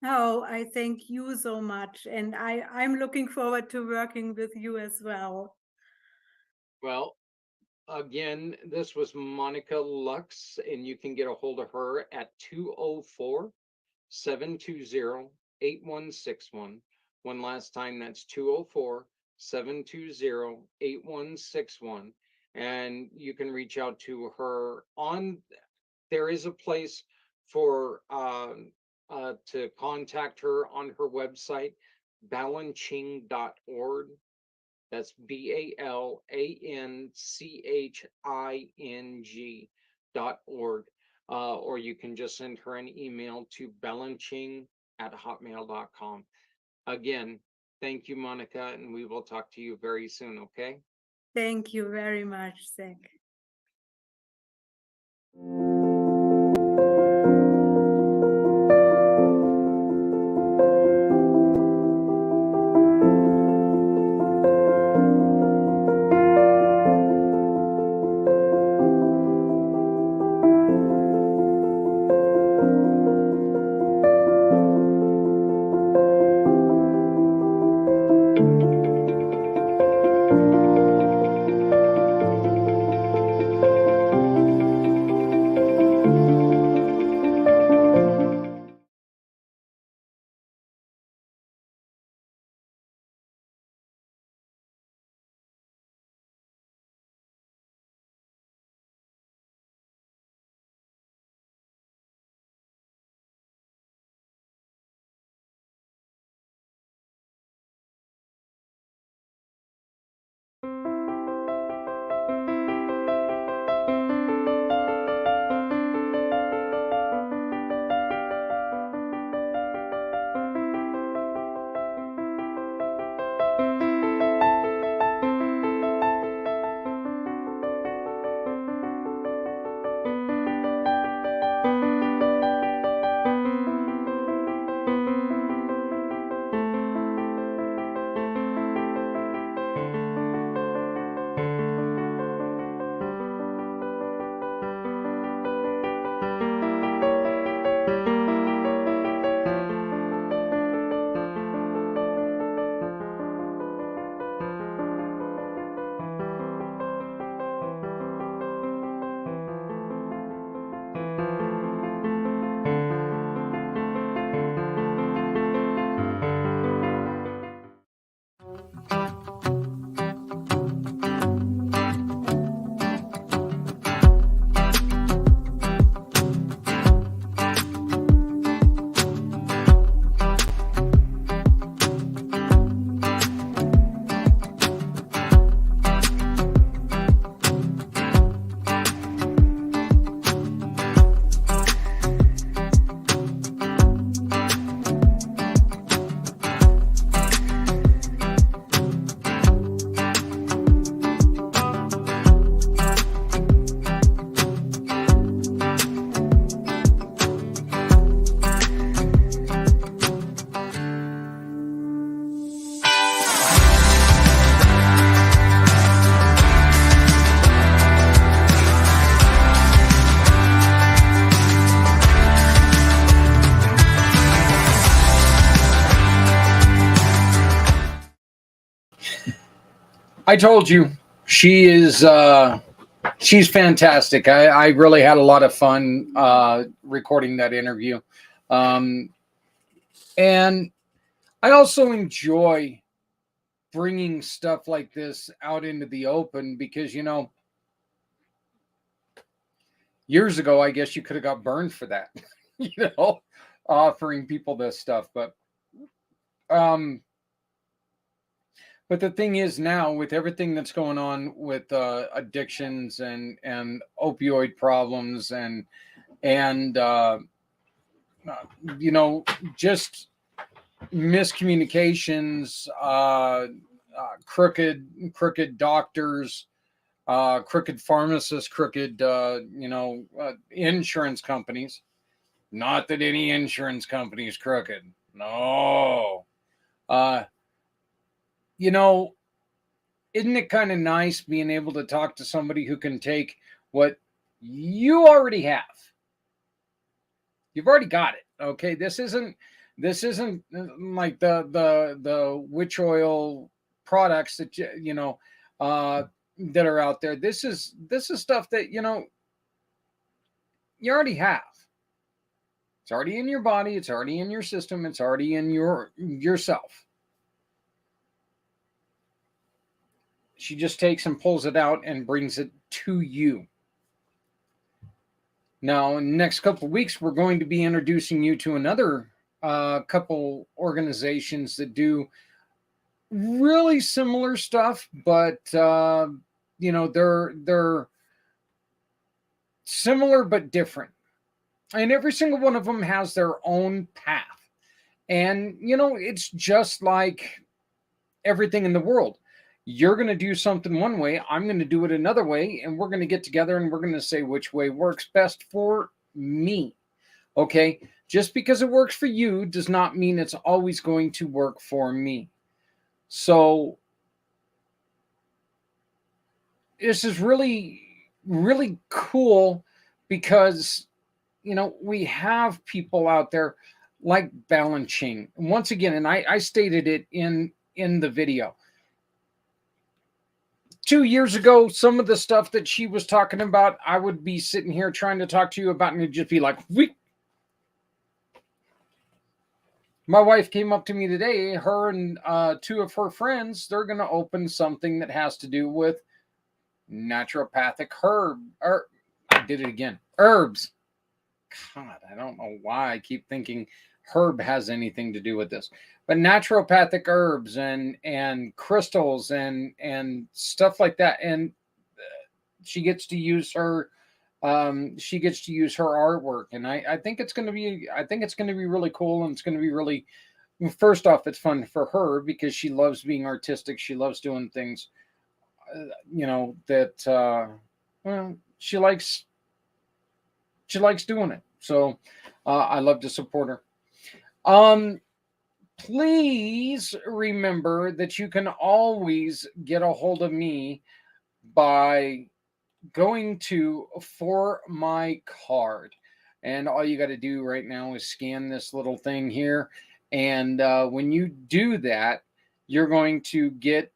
Oh, I thank you so much. And I'm looking forward to working with you as well. Well, again, this was Monika Lux, and you can get a hold of her at 204-720-8161. One last time, that's 204-720-8161. And you can reach out to her on, there is a place for to contact her on her website, BalaCHIng.org. That's BalaNCHING.org. Or you can just send her an email to BalaCHIng@hotmail.com. Again, thank you, Monika, and we will talk to you very soon, okay? Thank you very much, Zach. I told you she is she's fantastic. I really had a lot of fun recording that interview. And I also enjoy bringing stuff like this out into the open because, you know, years ago, I guess you could have got burned for that, you know, offering people this stuff. But the thing is now with everything that's going on with addictions and opioid problems and you know, just miscommunications, crooked doctors, crooked pharmacists, crooked insurance companies. Not that any insurance company is crooked. No. You know, isn't it kind of nice being able to talk to somebody who can take what you already have? You've already got it. Okay. This isn't like the witch oil products that that are out there. This is stuff that you already have. It's already in your body, it's already in your system, it's already in yourself. She just takes and pulls it out and brings it to you. Now, in the next couple of weeks, we're going to be introducing you to another couple organizations that do really similar stuff, but they're similar but different. And every single one of them has their own path. And it's just like everything in the world. You're going to do something one way, I'm going to do it another way, and we're going to get together and we're going to say which way works best for me. Okay? Just because it works for you does not mean it's always going to work for me. So this is really, really cool because, we have people out there like BalaCHIng. Once again, and I stated it in the video. 2 years ago, some of the stuff that she was talking about, I would be sitting here trying to talk to you about, and it'd just be like, weep. My wife came up to me today, her and two of her friends, they're going to open something that has to do with naturopathic I did it again. Herbs. God, I don't know why I keep thinking herb has anything to do with this. But naturopathic herbs and crystals and stuff like that. And she gets to use her artwork. And I think it's going to be really cool. And it's going to be really, first off, it's fun for her because she loves being artistic. She loves doing things, that, she likes doing it. So I love to support her. Please remember that you can always get a hold of me by going to For My Card. And all you got to do right now is scan this little thing here. And when you do that, you're going to get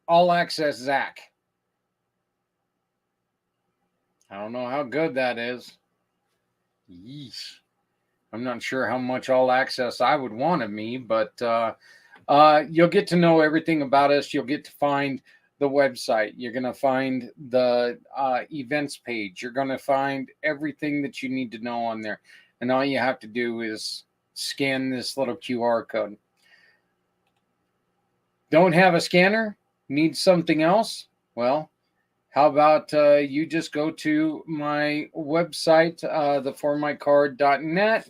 all access Zach. I don't know how good that is. Yeesh. I'm not sure how much all access I would want of me, but you'll get to know everything about us. You'll get to find the website. You're going to find the events page. You're going to find everything that you need to know on there. And all you have to do is scan this little QR code. Don't have a scanner? Need something else? Well, how about you just go to my website, theformycard.net,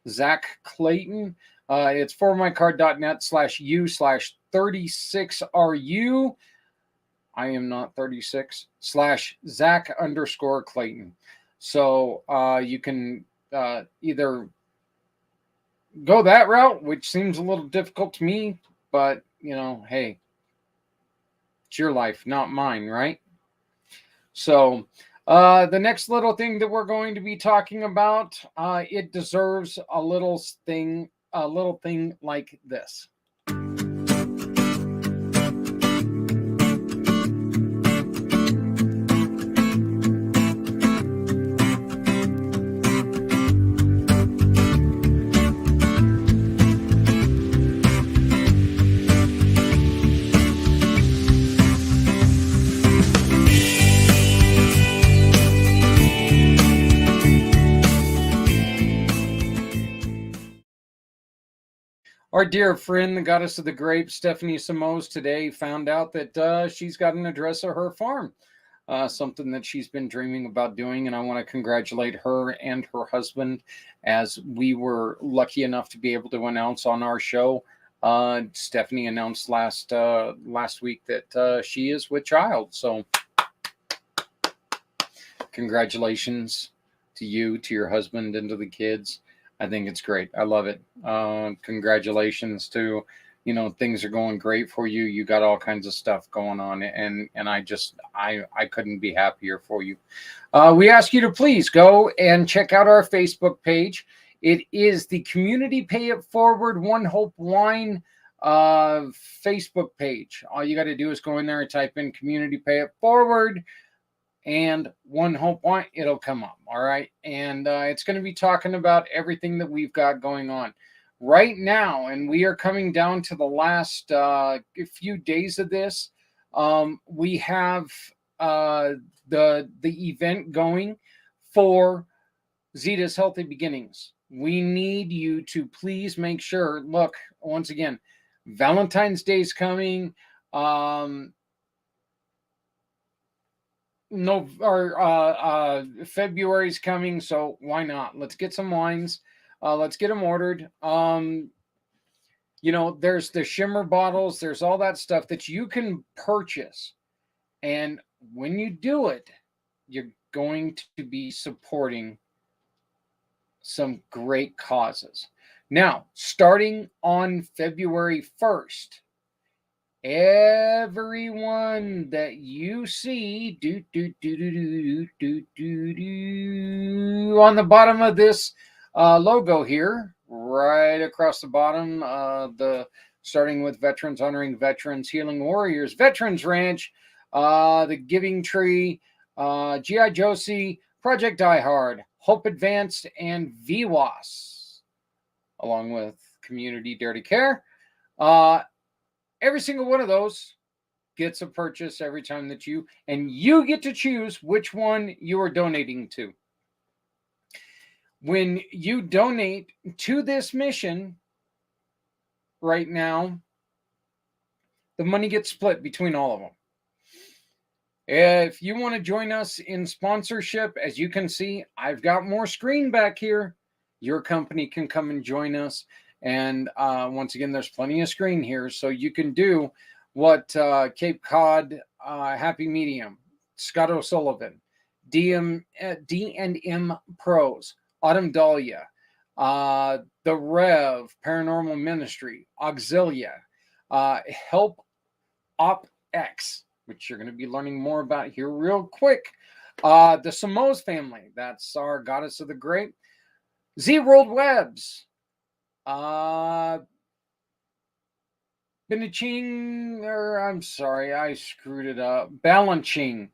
Zach Clayton. It's formycard.net/u/36RU. I am not 36 /Zach_Clayton. So you can either go that route, which seems a little difficult to me, but hey, it's your life, not mine, right? So the next little thing that we're going to be talking about, it deserves a little thing like this. Our dear friend, the goddess of the grape, Stephanie Samos, today found out that she's got an address of her farm, something that she's been dreaming about doing. And I want to congratulate her and her husband, as we were lucky enough to be able to announce on our show. Stephanie announced last week that she is with child. So congratulations to you, to your husband, and to the kids. I think it's great. I love it. Congratulations to, things are going great for you. You got all kinds of stuff going on, and I couldn't be happier for you. We ask you to please go and check out our Facebook page. It is the Community Pay It Forward One Hope Wine Facebook page. All you got to do is go in there and type in Community Pay It Forward and One Hope Wine. It'll come up. All right. And it's going to be talking about everything that we've got going on right now. And we are coming down to the last few days of this. We have the event going for Zita's Healthy Beginnings. We need you to please make sure, look, once again, Valentine's Day's coming. February's coming, so why not? Let's get some wines. Let's get them ordered. There's the shimmer bottles. There's all that stuff that you can purchase. And when you do it, you're going to be supporting some great causes. Now, starting on February 1st, everyone that you see on the bottom of this logo here, right across the bottom, starting with Veterans Honoring Veterans, Healing Warriors, Veterans Ranch, the Giving Tree, G.I. Josie, Project Die Hard, Hope Advanced, and VWAS, along with Community Dare to Care. Every single one of those gets a purchase every time that you get to choose which one you are donating to. When you donate to this mission right now, the money gets split between all of them. If you want to join us in sponsorship, as you can see, I've got more screen back here. Your company can come and join us. And once again, there's plenty of screen here, so you can do what Cape Cod Happy Medium, Scott O'Sullivan, D&M Pros, Autumn Dahlia, The Rev, Paranormal Ministry, Auxilia, Help Op X, which you're going to be learning more about here real quick. The Samos family, that's our goddess of the grape. Z World Webs, BalaCHIng, or I'm sorry, I screwed it up. BalaCHIng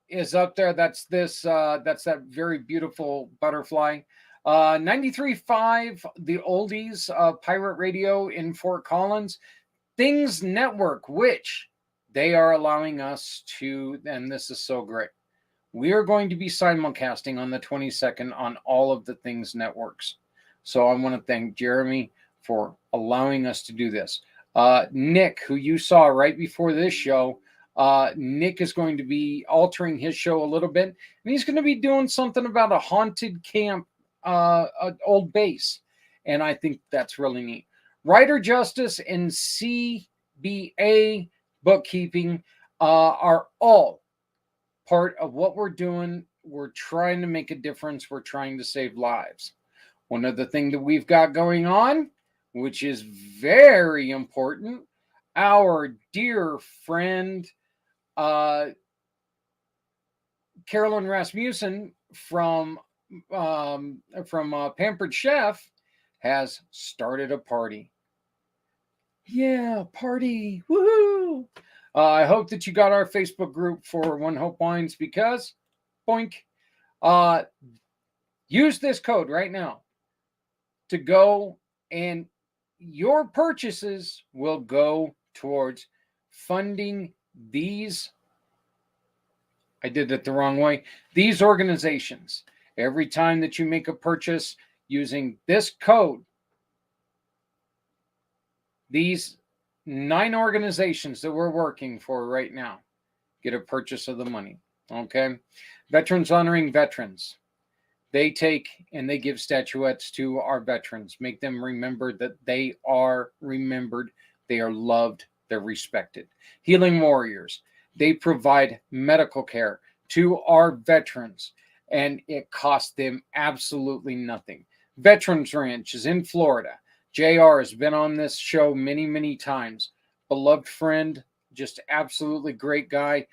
is up there. That's that very beautiful butterfly. 93.5, the oldies, pirate radio in Fort Collins. Things Network, which they are allowing us to, and this is so great. We are going to be simulcasting on the 22nd on all of the Things networks. So I want to thank Jeremy for allowing us to do this. Nick, who you saw right before this show, Nick is going to be altering his show a little bit. And he's going to be doing something about a haunted camp, old base. And I think that's really neat. Writer Justice and CBA Bookkeeping are all part of what we're doing. We're trying to make a difference. We're trying to save lives. One other thing that we've got going on, which is very important, our dear friend Carolyn Rasmussen from Pampered Chef has started a party. Yeah, party. Woohoo! I hope that you got our Facebook group for One Hope Wines, because, boink, use this code right now to go, and your purchases will go towards funding these. I did it the wrong way. These organizations. Every time that you make a purchase using this code, these 9 organizations that we're working for right now get a purchase of the money. Okay. Veterans Honoring Veterans. They take and they give statuettes to our veterans, make them remember that they are remembered, they are loved, they're respected. Healing Warriors. They provide medical care to our veterans, and it costs them absolutely nothing. Veterans Ranch is in Florida. JR has been on this show many, many times. Beloved friend, just absolutely great guy.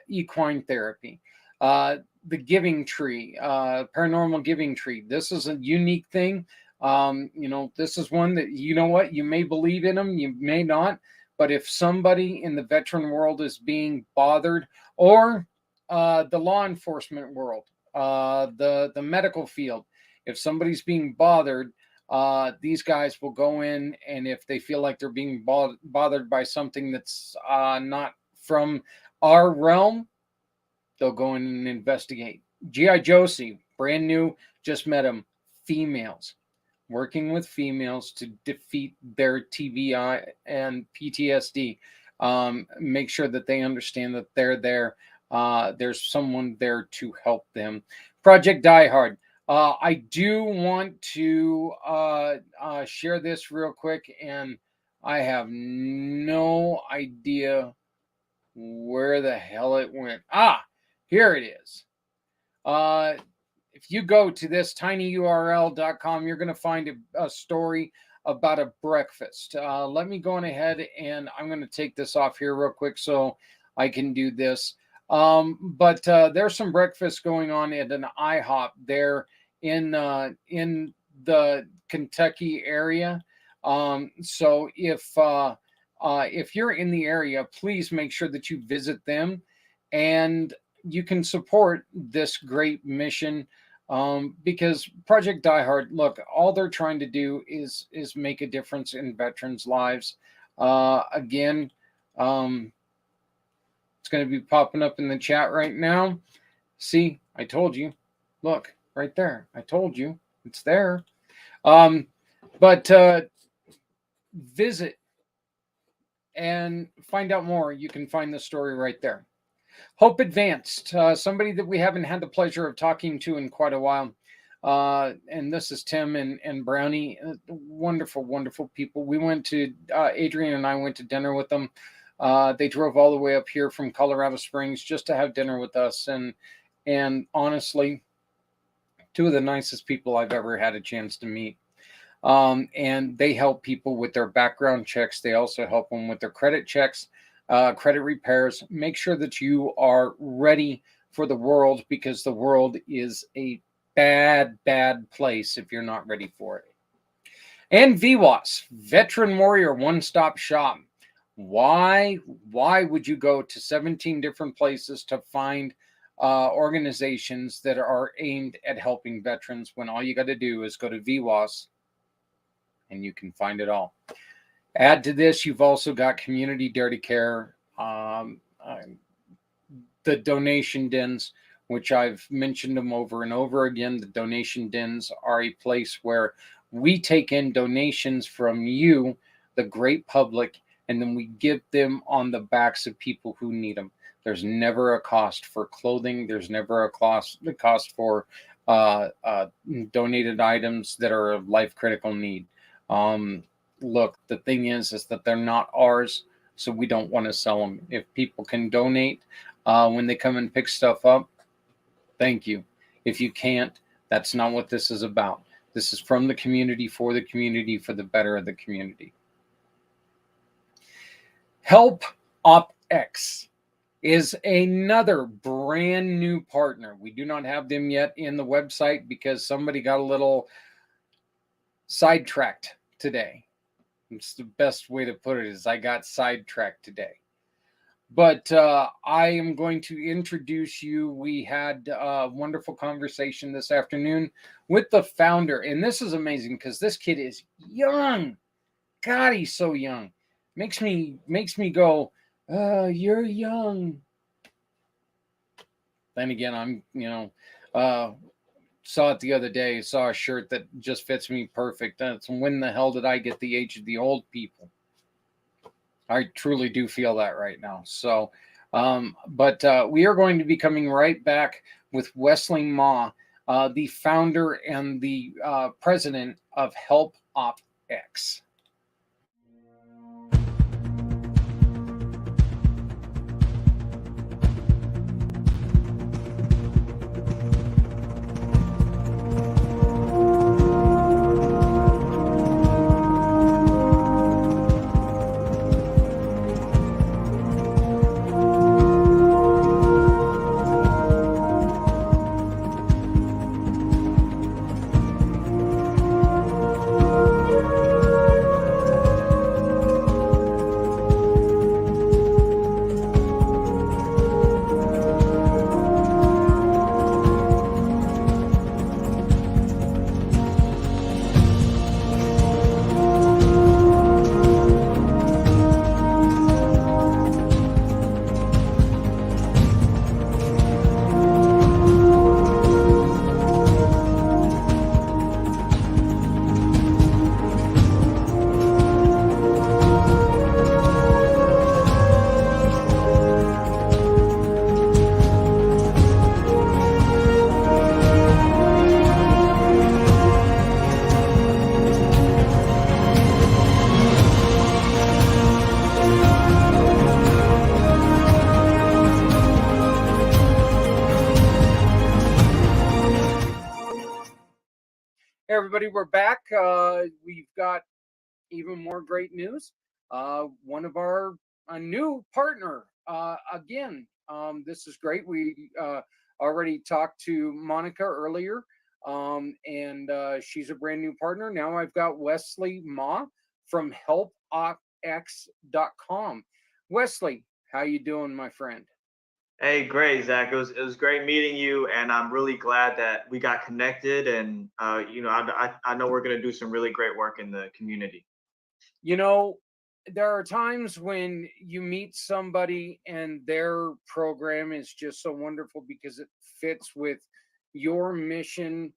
Equine therapy. The Giving Tree, Paranormal Giving Tree. This is a unique thing. This is one that, you may believe in them, you may not. But if somebody in the veteran world is being bothered, or the law enforcement world, the medical field, if somebody's being bothered, these guys will go in, and if they feel like they're being bothered by something that's not from our realm, they'll go in and investigate. G.I. Josie, brand new, just met him. Females, working with females to defeat their TBI and PTSD. Make sure that they understand that they're there. There's someone there to help them. Project Die Hard. I do want to share this real quick, and I have no idea where the hell it went. Here it is. If you go to this tinyurl.com, you're going to find a story about a breakfast. Let me go on ahead, and I'm going to take this off here real quick so I can do this. But there's some breakfast going on at an IHOP there in the Kentucky area. So if you're in the area, please make sure that you visit them, and you can support this great mission, because Project Die Hard, look, all they're trying to do is make a difference in veterans' lives. Again, it's going to be popping up in the chat right now. See, I told you. Look, right there. I told you. It's there. But visit and find out more. You can find the story right there. Hope Advanced, somebody that we haven't had the pleasure of talking to in quite a while. And this is Tim and Brownie. Wonderful, wonderful people. We went to, Adrian and I went to dinner with them. They drove all the way up here from Colorado Springs just to have dinner with us. And honestly, two of the nicest people I've ever had a chance to meet. And they help people with their background checks. They also help them with their credit checks, credit repairs. Make sure that you are ready for the world, because the world is a bad, bad place if you're not ready for it. And VWAS, Veteran Warrior One-Stop Shop. Why would you go to 17 different places to find organizations that are aimed at helping veterans, when all you got to do is go to VWAS and you can find it all? Add to this, you've also got Community Dare to Care, the donation dens, which I've mentioned them over and over again. The donation dens are a place where we take in donations from you, the great public, and then we give them on the backs of people who need them. There's never a cost for clothing. There's never a cost for donated items that are of life-critical need. Look, the thing is that they're not ours, so we don't want to sell them. If people can donate when they come and pick stuff up, thank you. If you can't, that's not what this is about. This is from the community, for the better of the community. Help OpX is another brand new partner. We do not have them yet in the website because somebody got a little sidetracked today. It's the best way to put it, is I got sidetracked today. But I am going to introduce you. We had a wonderful conversation this afternoon with the founder. And this is amazing because this kid is young. God, he's so young. Makes me go, you're young. Then again, I'm, Saw it the other day. Saw a shirt that just fits me perfect. And it's when the hell did I get the age of the old people? I truly do feel that right now. So, but we are going to be coming right back with Wesley Ma, the founder and the president of Help OpX. Hey everybody, we're back. We've got even more great news. One of our a new partner again. This is great. We already talked to Monika earlier, and she's a brand new partner. Now I've got Wesley Ma from helpopx.com. Wesley, how you doing, my friend? Hey, great, Zach. It was great meeting you, and I'm really glad that we got connected. And I know we're gonna do some really great work in the community. You know, there are times when you meet somebody and their program is just so wonderful because it fits with your mission.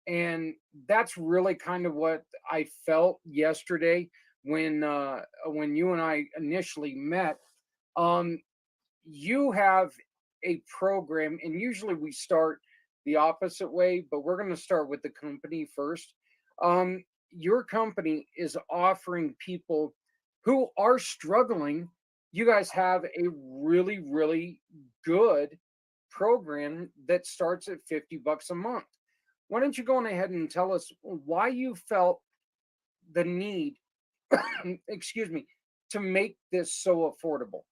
And that's really kind of what I felt yesterday when you and I initially met. Um, you have a program, and usually we start the opposite way, but we're going to start with the company first. Your company is offering people who are struggling. You guys have a really, really good program that starts at $50 a month. Why don't you go on ahead and tell us why you felt the need, excuse me, to make this so affordable?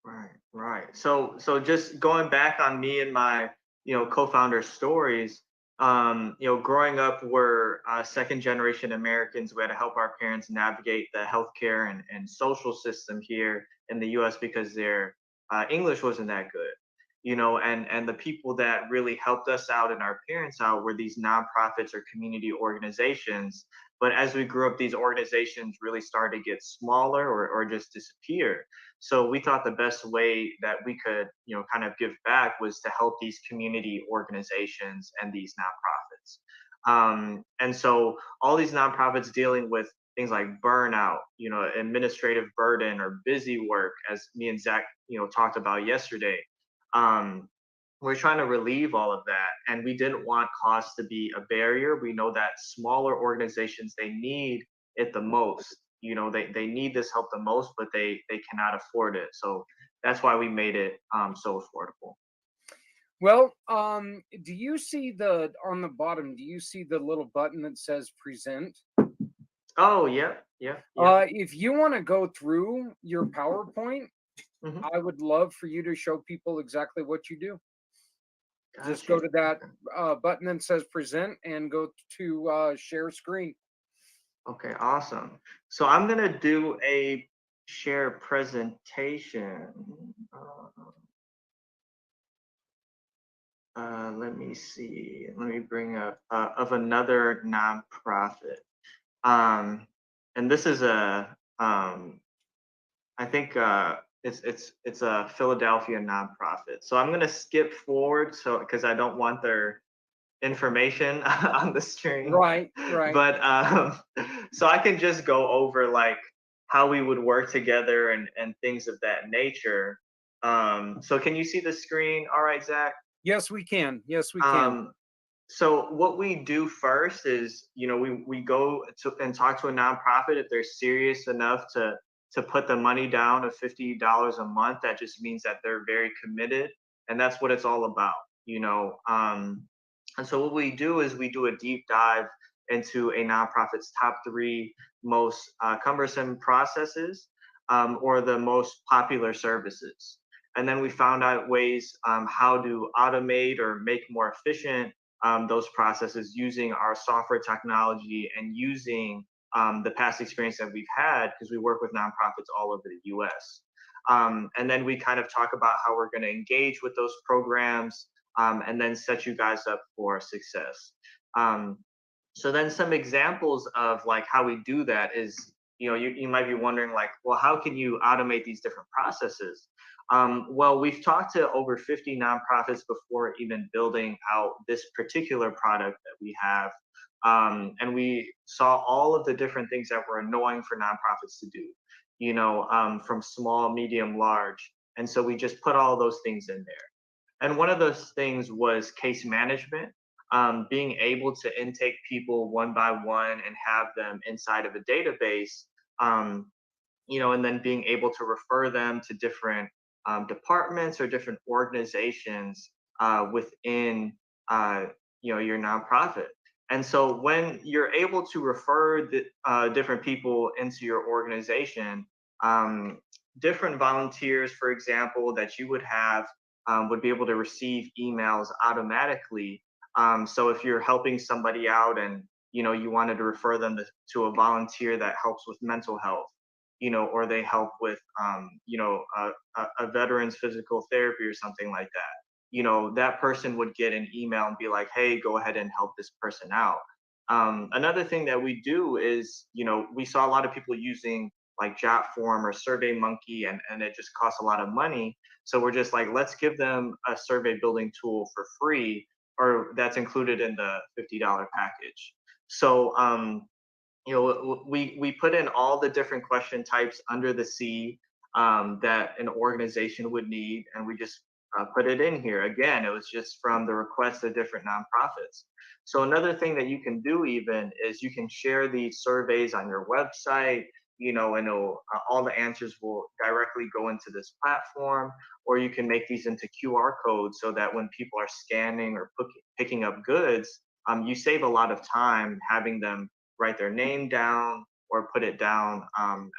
Right, right. So just going back on me and my, co-founder stories, growing up, we're second generation Americans. We had to help our parents navigate the healthcare and social system here in the US because their English wasn't that good. And the people that really helped us out and our parents out were these nonprofits or community organizations. But as we grew up, these organizations really started to get smaller or just disappear. So we thought the best way that we could, kind of give back was to help these community organizations and these nonprofits. And so all these nonprofits dealing with things like burnout, administrative burden or busy work, as me and Zach, talked about yesterday. Um, we're trying to relieve all of that, and we didn't want cost to be a barrier. We know that smaller organizations, they need it the most. They need this help the most, but they cannot afford it. So that's why we made it so affordable. Well, do you see the on the bottom? Do you see the little button that says present? Oh, yeah, yeah, yeah. If you want to go through your PowerPoint, Hmm. I would love for you to show people exactly what you do. Just go Gotcha. to that Okay. button that says present and go to share screen. Okay, awesome. So I'm gonna do a share presentation. Uh, Let me see. Let me bring up of another nonprofit. Um, and this is I think it's a Philadelphia nonprofit. So I'm gonna skip forward so because I don't want their information on the screen, Right, right. but so I can just go over like how we would work together and things of that nature. So can you see the screen? All right, Zach. Yes, we can. Yes, we can. Um, so what we do first is, we go to and talk to a nonprofit if they're serious enough to put the money down of $50 a month. That just means that they're very committed, and that's what it's all about, you know. And so what we do is we do a deep dive into a nonprofit's top three most cumbersome processes, or the most popular services. And then we found out ways how to automate or make more efficient those processes using our software technology and using the past experience that we've had, because we work with nonprofits all over the US. And then we kind of talk about how we're going to engage with those programs, and then set you guys up for success. Um, so then some examples of like how we do that is, you might be wondering like, well, how can you automate these different processes? Well, we've talked to over 50 nonprofits before even building out this particular product that we have. And we saw all of the different things that were annoying for nonprofits to do, from small, medium, large. And so we just put all those things in there. And one of those things was case management, being able to intake people one by one and have them inside of a database, and then being able to refer them to different departments or different organizations within, your nonprofit. And so when you're able to refer the different people into your organization, different volunteers, for example, that you would have would be able to receive emails automatically. So if you're helping somebody out and you wanted to refer them to a volunteer that helps with mental health, or they help with a veteran's physical therapy or something like that, that person would get an email and be like, hey, go ahead and help this person out. Another thing that we do is, we saw a lot of people using like Jotform or SurveyMonkey, and it just costs a lot of money. So we're just like, let's give them a survey building tool for free, or that's included in the $50 package. So we put in all the different question types under the C that an organization would need, and we just put it in here. Again, it was just from the request of different nonprofits. So another thing that you can do even is you can share these surveys on your website, and all the answers will directly go into this platform, or you can make these into QR codes so that when people are scanning or picking up goods, you save a lot of time having them write their name down or put it down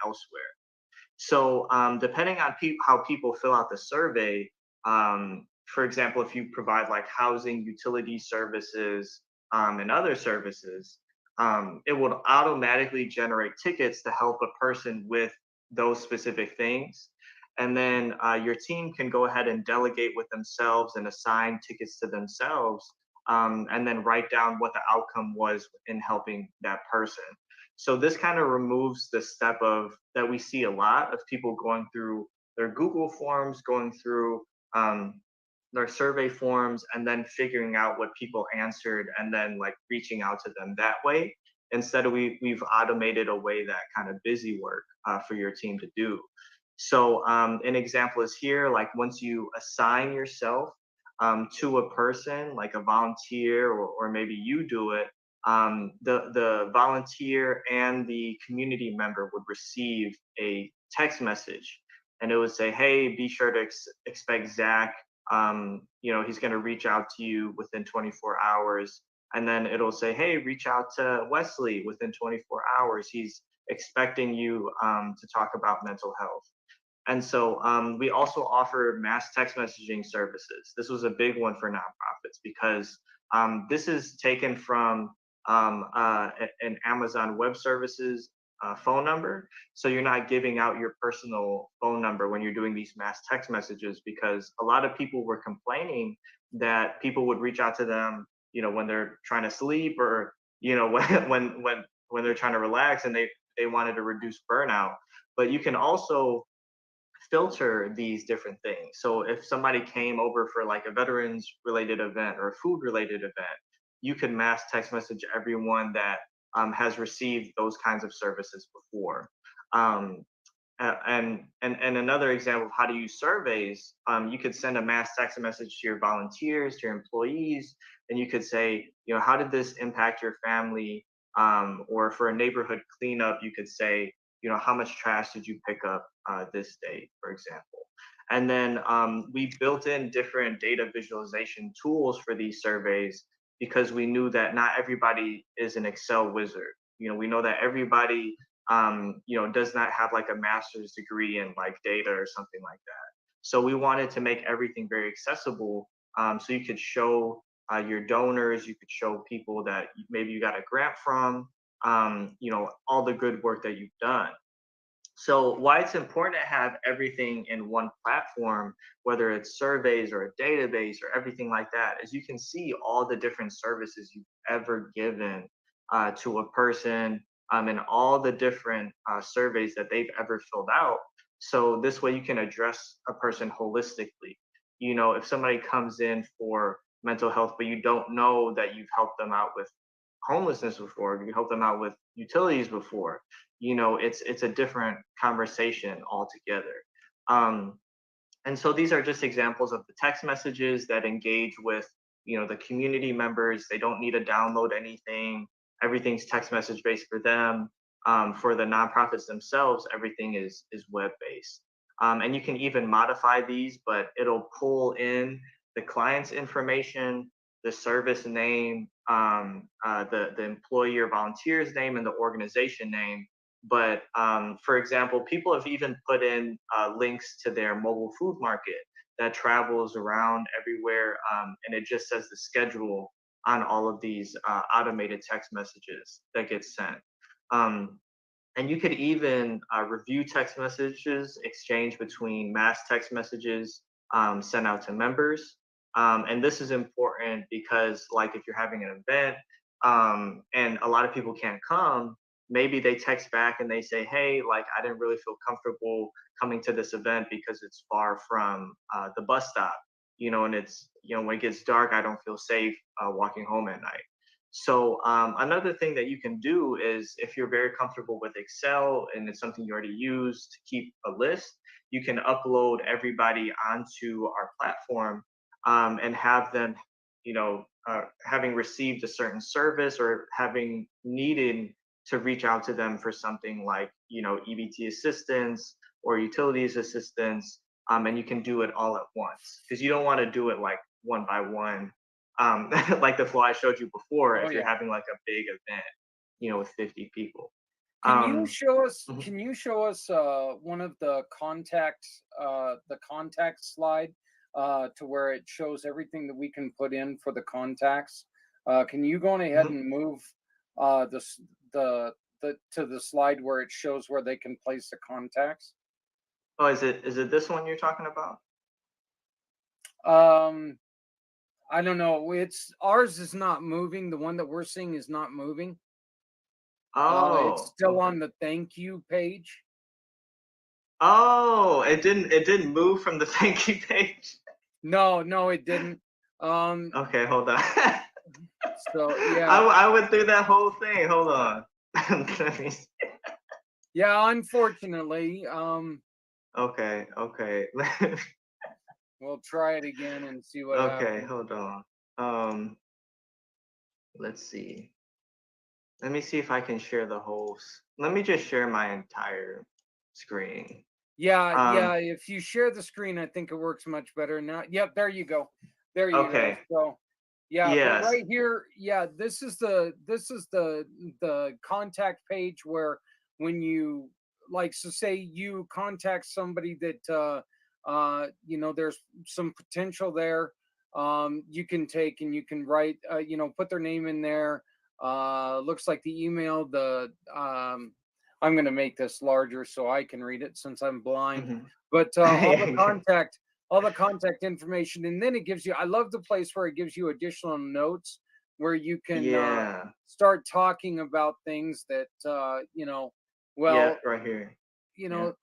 elsewhere. So depending on how people fill out the survey, for example, if you provide like housing, utility services, and other services, it would automatically generate tickets to help a person with those specific things. And then your team can go ahead and delegate with themselves and assign tickets to themselves, and then write down what the outcome was in helping that person. So this kind of removes the step of that we see a lot of people going through their Google forms, going through their survey forms, and then figuring out what people answered and then like reaching out to them that way. Instead of we've automated away that kind of busy work for your team to do. So an example is here, like once you assign yourself to a person, like a volunteer, or maybe you do it, the volunteer and the community member would receive a text message, and it would say, "Hey, be sure to expect Zach. He's going to reach out to you within 24 hours." And then it'll say, "Hey, reach out to Wesley within 24 hours. He's expecting you to talk about mental health." And so we also offer mass text messaging services. This was a big one for nonprofits because this is taken from an Amazon Web Services phone number. So you're not giving out your personal phone number when you're doing these mass text messages, because a lot of people were complaining that people would reach out to them, when they're trying to sleep, or when they're trying to relax, and they wanted to reduce burnout. But you can also filter these different things. So if somebody came over for like a veterans related event or a food related event, you could mass text message everyone that has received those kinds of services before. And another example of how to use surveys, you could send a mass text message to your volunteers, to your employees, and you could say, how did this impact your family? Or for a neighborhood cleanup, you could say, how much trash did you pick up this day, for example. And then we built in different data visualization tools for these surveys because we knew that not everybody is an Excel wizard. We know that everybody does not have like a master's degree in like data or something like that. So we wanted to make everything very accessible. So you could show your donors, you could show people that maybe you got a grant from, all the good work that you've done. So why it's important to have everything in one platform, whether it's surveys or a database or everything like that, is you can see all the different services you've ever given to a person, and all the different surveys that they've ever filled out. So this way you can address a person holistically. If somebody comes in for mental health, but you don't know that you've helped them out with homelessness before, you helped them out with utilities before, it's a different conversation altogether. And so these are just examples of the text messages that engage with, the community members. They don't need to download anything. Everything's text message based for them. For the nonprofits themselves, everything is web based. And you can even modify these, but it'll pull in the client's information, the service name, the employee or volunteer's name, and the organization name. But for example, people have even put in links to their mobile food market that travels around everywhere, and it just says the schedule on all of these automated text messages that get sent. And you could even review text messages exchanged between mass text messages sent out to members. And this is important because, like, if you're having an event and a lot of people can't come, maybe they text back and they say, hey, like, I didn't really feel comfortable coming to this event because it's far from the bus stop, and it's, when it gets dark, I don't feel safe walking home at night. So another thing that you can do is, if you're very comfortable with Excel and it's something you already use to keep a list, you can upload everybody onto our platform and have them, having received a certain service or having needed to reach out to them for something like, EBT assistance or utilities assistance. And you can do it all at once, because you don't want to do it like one by one, like the flow I showed you before. If you're having like a big event, with 50 people. Can you show us? Mhm. Can you show us one of the contact slide to where it shows everything that we can put in for the contacts? Can you go on ahead and move the to the slide where it shows where they can place the contacts? Oh, is it this one you're talking about? I don't know. Ours is not moving. The one that we're seeing is not moving. It's Oh, still okay. on the thank you page. Oh, it didn't move from the thank you page. No, it didn't. Okay, hold on. So yeah, I went through that whole thing. Hold on. Let me see. yeah. Unfortunately, Okay. we'll try it again and see what Okay, happens. hold on. Let's see. Let me see if I can share the whole. Let me just share my entire screen. Yeah. Um, If you share the screen, I think it works much better now. Yep, there you go. There you go. okay. So yeah, but Yes. right here, yeah, this is the contact page where, when you, like, so say you contact somebody that there's some potential there, you can take and you can write, put their name in there. Looks like the email, I'm going to make this larger so I can read it since I'm blind. Mhm. But all the contact information, and then it gives you, I love the place where it gives you additional notes where you can Yeah. start talking about things that well, Yep. Right here. you Yeah. know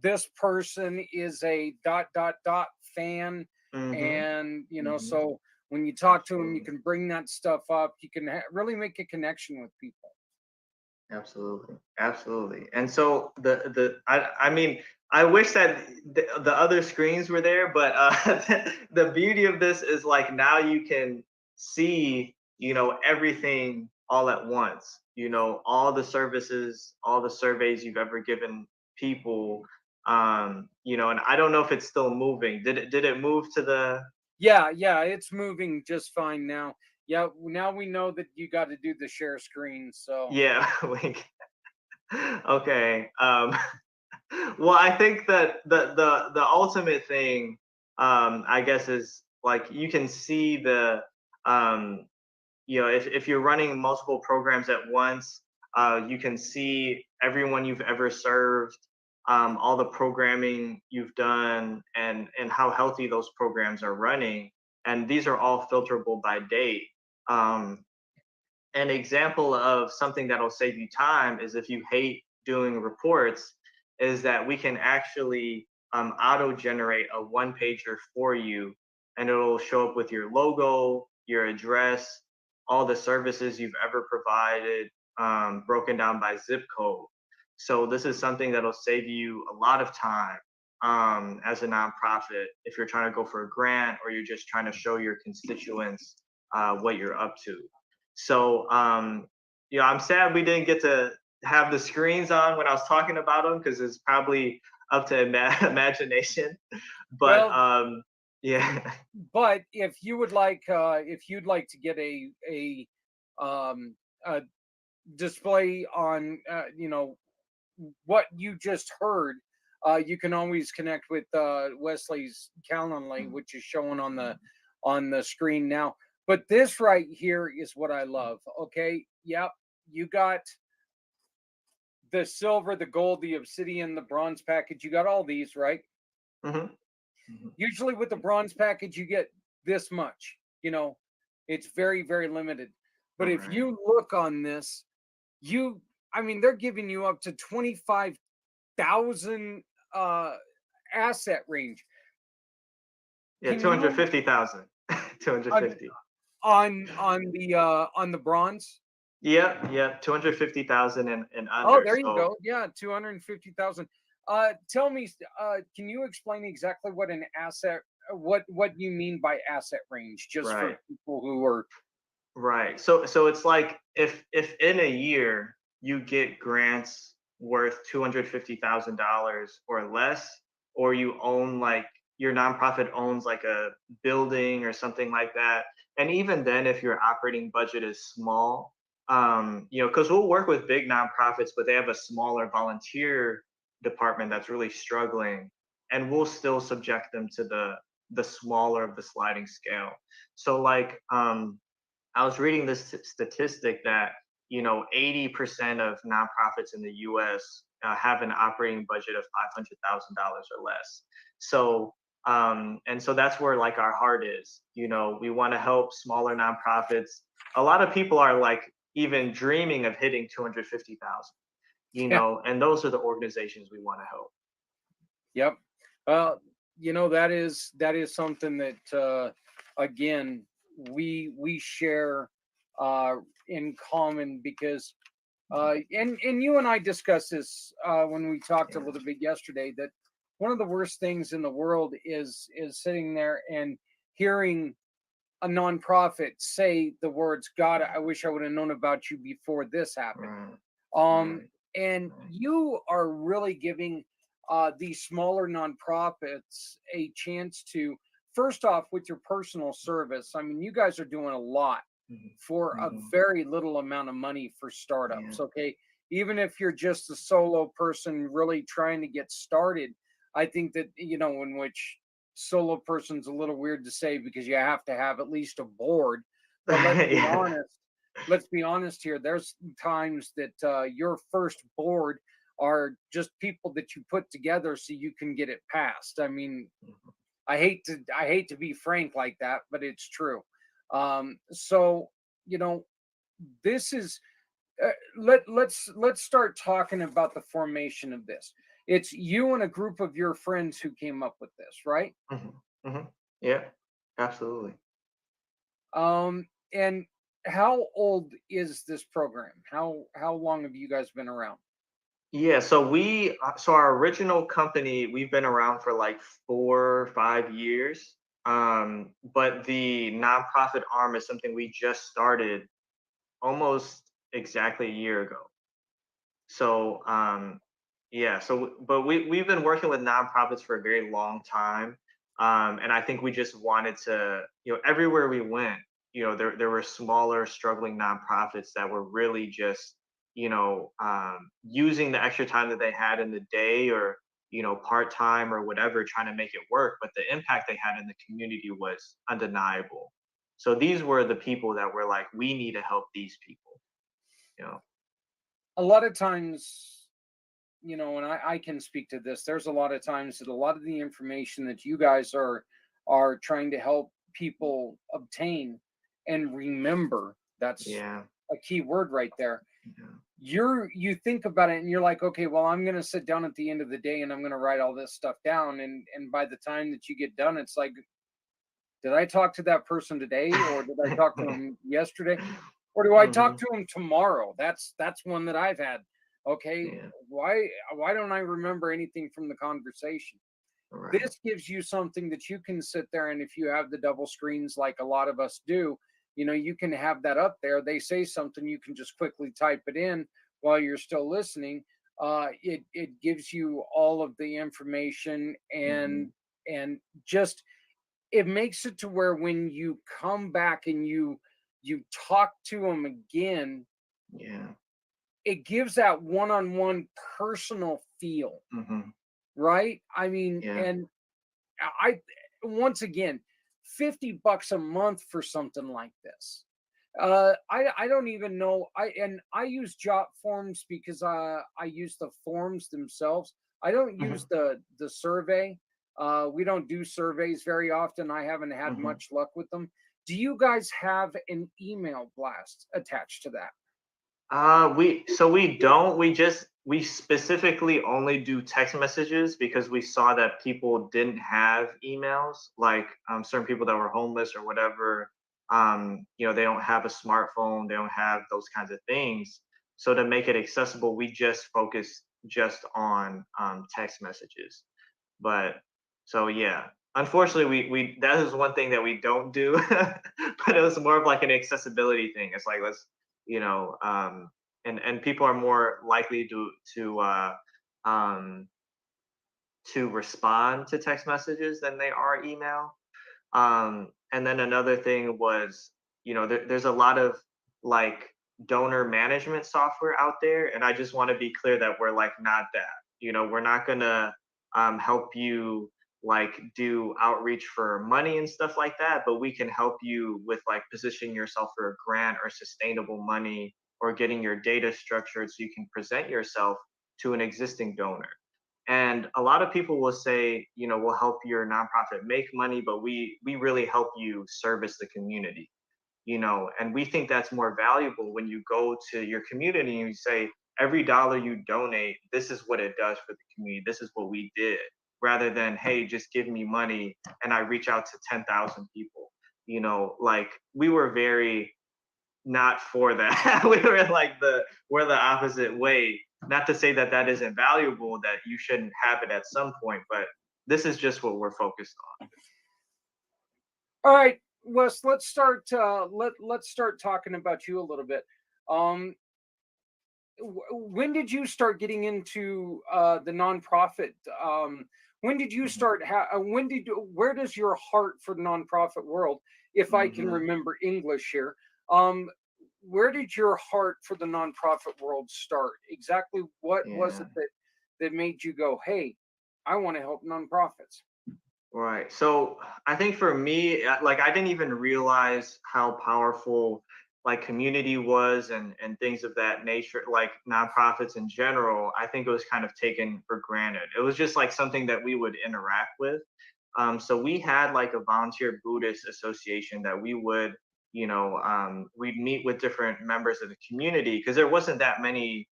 this person is a dot dot dot fan, Mhm. and Mhm. so When you talk to them, you Absolutely. can bring that stuff up. You can really make a connection with people. Absolutely, absolutely. And so I mean, I wish that the other screens were there, but the beauty of this is like now you can see, everything all at once. All the services, all the surveys you've ever given people. And I don't know if it's still moving. Did it move to the? Yeah, it's moving just fine now. Yeah, now we know that you got to do the share screen. So Yeah, okay. Well, I think that the ultimate thing, I guess, is like you can see um, if you're running multiple programs at once, you can see everyone you've ever served, all the programming you've done, and how healthy those programs are running. And these are all filterable by date. Um, an example of something that'll save you time is if you hate doing reports, is that we can actually auto generate a one pager for you, and it'll show up with your logo, your address, all the services you've ever provided, broken down by zip code. So this is something that'll save you a lot of time as a nonprofit if you're trying to go for a grant or you're just trying to show your constituents what you're up to. So, I'm sad we didn't get to have the screens on when I was talking about them because it's probably up to imagination. But well, yeah, but if you would like, if you'd like to get um, a display on, what you just heard, you can always connect with Wesley's Calendly, which is showing on the screen now. But this right here is what I love. Okay, yep, you got the silver, the gold, the obsidian, the bronze package. You got all these, right? hmm hmm Usually with the bronze package, you get this much. It's very, very limited. But if right. you look on this, I mean, they're giving you up to 25,000 asset range. Yeah, Can you 250,000, on 250. on the bronze? Yep, yep, 250,000 and Oh, under. there you So go. Yeah, 250,000. Tell me, can you explain exactly what an asset, what you mean by asset range, just for right. people who are. Right. So it's like if in a year you get grants worth $250,000 or less, or you own like your nonprofit owns like a building or something like that, and even then, if your operating budget is small, because we'll work with big nonprofits, but they have a smaller volunteer department that's really struggling, and we'll still subject them to the smaller of the sliding scale. So like I was reading this statistic that 80% of nonprofits in the U.S. Have an operating budget of $500,000 or less. So and so that's where like our heart is. We want to help smaller nonprofits. A lot of people are like even dreaming of hitting 250,000. Yeah. And those are the organizations we want to help. Yep. Well, that is something that again we share in common because and you and I discussed this when we talked a Yeah. little bit yesterday, that one of the worst things in the world is sitting there and hearing a nonprofit say the words, "God, I wish I would have known about you before this happened." Right. Um, Right. and Right. you are really giving these smaller nonprofits a chance to, first off, with your personal service. I mean, you guys are doing a lot Mhm. for a Mhm. very little amount of money for Yeah. startups. Okay. Even if you're just a solo person really trying to get started, I think that, in which solo person's a little weird to say because you have to have at least a board. But Yeah. let's be honest here. There's times that your first board are just people that you put together so you can get it passed. I mean, I hate to be frank like that, but it's true. So you know, this is let's start talking about the formation of this. It's you and a group of your friends who came up with this, right? Mhm. Mhm. Yeah. Absolutely. And how old is this program? How long have you guys been around? Yeah, so our original company, we've been around for like 4 or 5 years. But the nonprofit arm is something we just started almost exactly a year ago. So yeah, but we've been working with nonprofits for a very long time. And I think we just wanted to, everywhere we went, there were smaller, struggling nonprofits that were really just, using the extra time that they had in the day or, part time or whatever, trying to make it work. But the impact they had in the community was undeniable. So these were the people that were like, we need to help these people, you know. A lot of times, and I can speak to this. There's a lot of times that a lot of the information that you guys are trying to help people obtain and remember, that's Yeah. a key word right there. Yeah. You think about it and you're like, okay, well, I'm going to sit down at the end of the day and I'm going to write all this stuff down, and by the time that you get done, it's like, did I talk to that person today, or did I talk to him yesterday, or do I talk Mhm. to him tomorrow? That's one that I've had. Okay, Yeah. why don't I remember anything from the conversation? Right. This gives you something that you can sit there, and if you have the double screens like a lot of us do, you can have that up there. They say something, you can just quickly type it in while you're still listening. It gives you all of the information, Mhm. and just it makes it to where when you come back and you talk to them again, Yeah. it gives that one-on-one personal feel, Mhm. right? I mean, Yeah. and I once again, $50 a month for something like this. I don't even know. I use jot forms because I use the forms themselves. I don't use Mhm. the survey. We don't do surveys very often. I haven't had Mhm. much luck with them. Do you guys have an email blast attached to that? We don't. We specifically only do text messages because we saw that people didn't have emails, like certain people that were homeless or whatever. They don't have a smartphone, they don't have those kinds of things. So to make it accessible, we just focus just on text messages. But so yeah, unfortunately, we that is one thing that we don't do. But it was more of like an accessibility thing. It's like let's you know, and people are more likely um, to respond to text messages than they are email. And then another thing was, there's a lot of like donor management software out there, and I just want to be clear that we're like not that. We're not gonna help you like do outreach for money and stuff like that, but we can help you with like positioning yourself for a grant or sustainable money or getting your data structured so you can present yourself to an existing donor. And a lot of people will say, we'll help your nonprofit make money, but we really help you service the community, and we think that's more valuable when you go to your community and you say, every dollar you donate, this is what it does for the community. This is what we did, rather than, hey, just give me money and I reach out to 10,000 people. Like we were very not for that. We were like we're the opposite way. Not to say that that isn't valuable, that you shouldn't have it at some point, but this is just what we're focused on. All right, Wes, let's start talking about you a little bit. Um, when did you start getting into the nonprofit? When did you Mhm. start? Where does your heart for the nonprofit world, if I can Mhm. remember English here, um, where did your heart for the nonprofit world start? Exactly what was Yeah. it that made you go, hey, I want to help nonprofits? Right. So I think for me, like I didn't even realize how powerful like community was and things of that nature, like nonprofits in general. I think it was kind of taken for granted. It was just like something that we would interact with. So we had like a volunteer Buddhist association that we would, we'd meet with different members of the community because there wasn't that many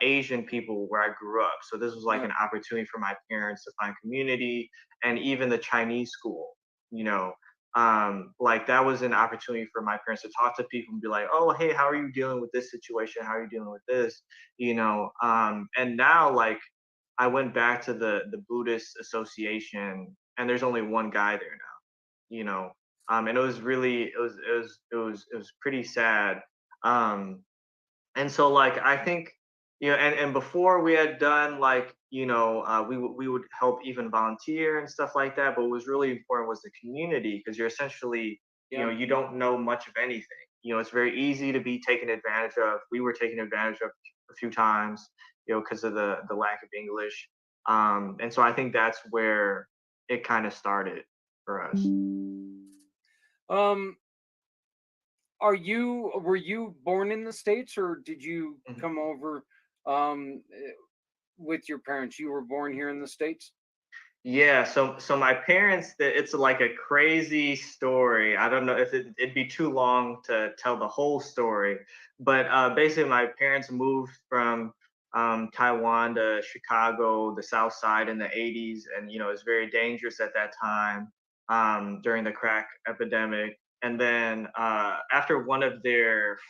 Asian people where I grew up. So this was like Yeah. an opportunity for my parents to find community, and even the Chinese school, you know. like that was an opportunity for my parents to talk to people and be like, oh, hey, how are you dealing with this situation? How are you dealing with this? And now like I went back to the Buddhist association, and there's only one guy there now, and it was really it was pretty sad. Um, and so like I think and before we had done like we would help even volunteer and stuff like that, but what was really important was the community, because you're essentially Yeah. you don't know much of anything. It's very easy to be taken advantage of. We were taken advantage of a few times, because of the lack of English. And so I think that's where it kind of started for us. Um, were you born in the States, or did you Mhm. come over with your parents? You were born here in the States? Yeah, so my parents, it's like a crazy story. I don't know if it'd be too long to tell the whole story, but basically my parents moved from Taiwan to Chicago, the South Side, in the 80s, and it was very dangerous at that time, during the crack epidemic. And then after one of their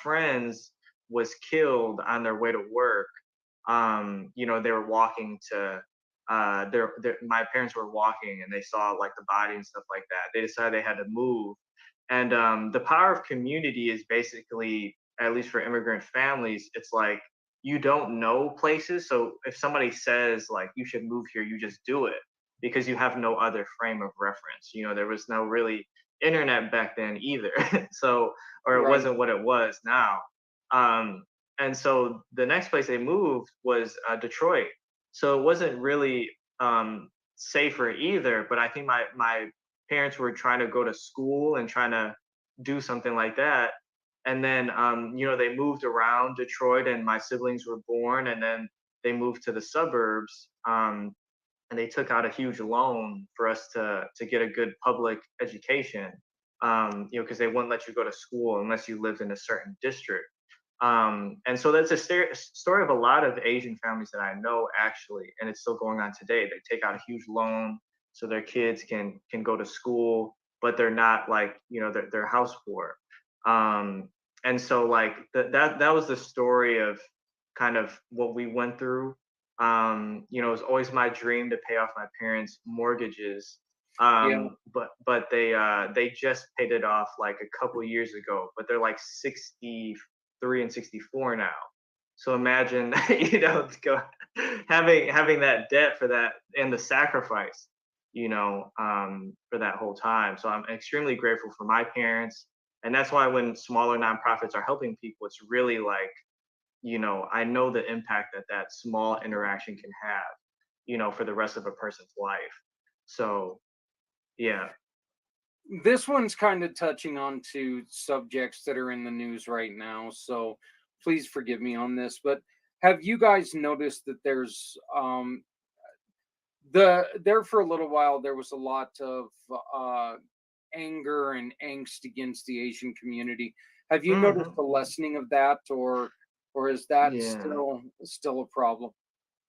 friends was killed on their way to work, they were walking to my parents were walking, and they saw like the body and stuff like that. They decided they had to move. And the power of community is basically, at least for immigrant families, it's like you don't know places. So if somebody says like you should move here, you just do it because you have no other frame of reference. There was no really internet back then either. So, or it Right. wasn't what it was now. Um, and so the next place they moved was Detroit. So it wasn't really safer either. But I think my parents were trying to go to school and trying to do something like that. And then they moved around Detroit, and my siblings were born, and then they moved to the suburbs. And they took out a huge loan for us to get a good public education. Because they wouldn't let you go to school unless you lived in a certain district. And so that's a story of a lot of Asian families that I know, actually, and it's still going on today. They take out a huge loan so their kids can go to school, but they're not like they're house poor. Um, and so like that was the story of kind of what we went through. It was always my dream to pay off my parents' mortgages. Yeah. But they just paid it off like a couple years ago, but they're like 63 and 64 now. So imagine, having that debt for that and the sacrifice, for that whole time. So I'm extremely grateful for my parents. And that's why when smaller nonprofits are helping people, it's really like, I know the impact that small interaction can have, for the rest of a person's life. So, yeah. This one's kind of touching on to subjects that are in the news right now, so please forgive me on this. But have you guys noticed that there's there for a little while there was a lot of anger and angst against the Asian community? Have you noticed Hmm. the lessening of that, or is that Yeah. still a problem?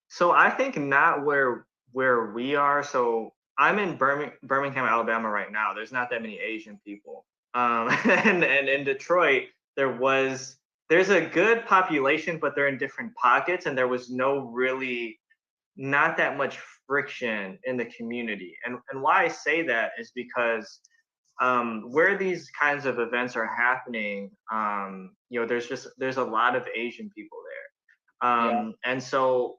So I think not where we are. So I'm in Birmingham, Alabama right now. There's not that many Asian people. And in Detroit, there's a good population, but they're in different pockets, and there was not that much friction in the community. And why I say that is because where these kinds of events are happening, there's a lot of Asian people there. Yeah. And so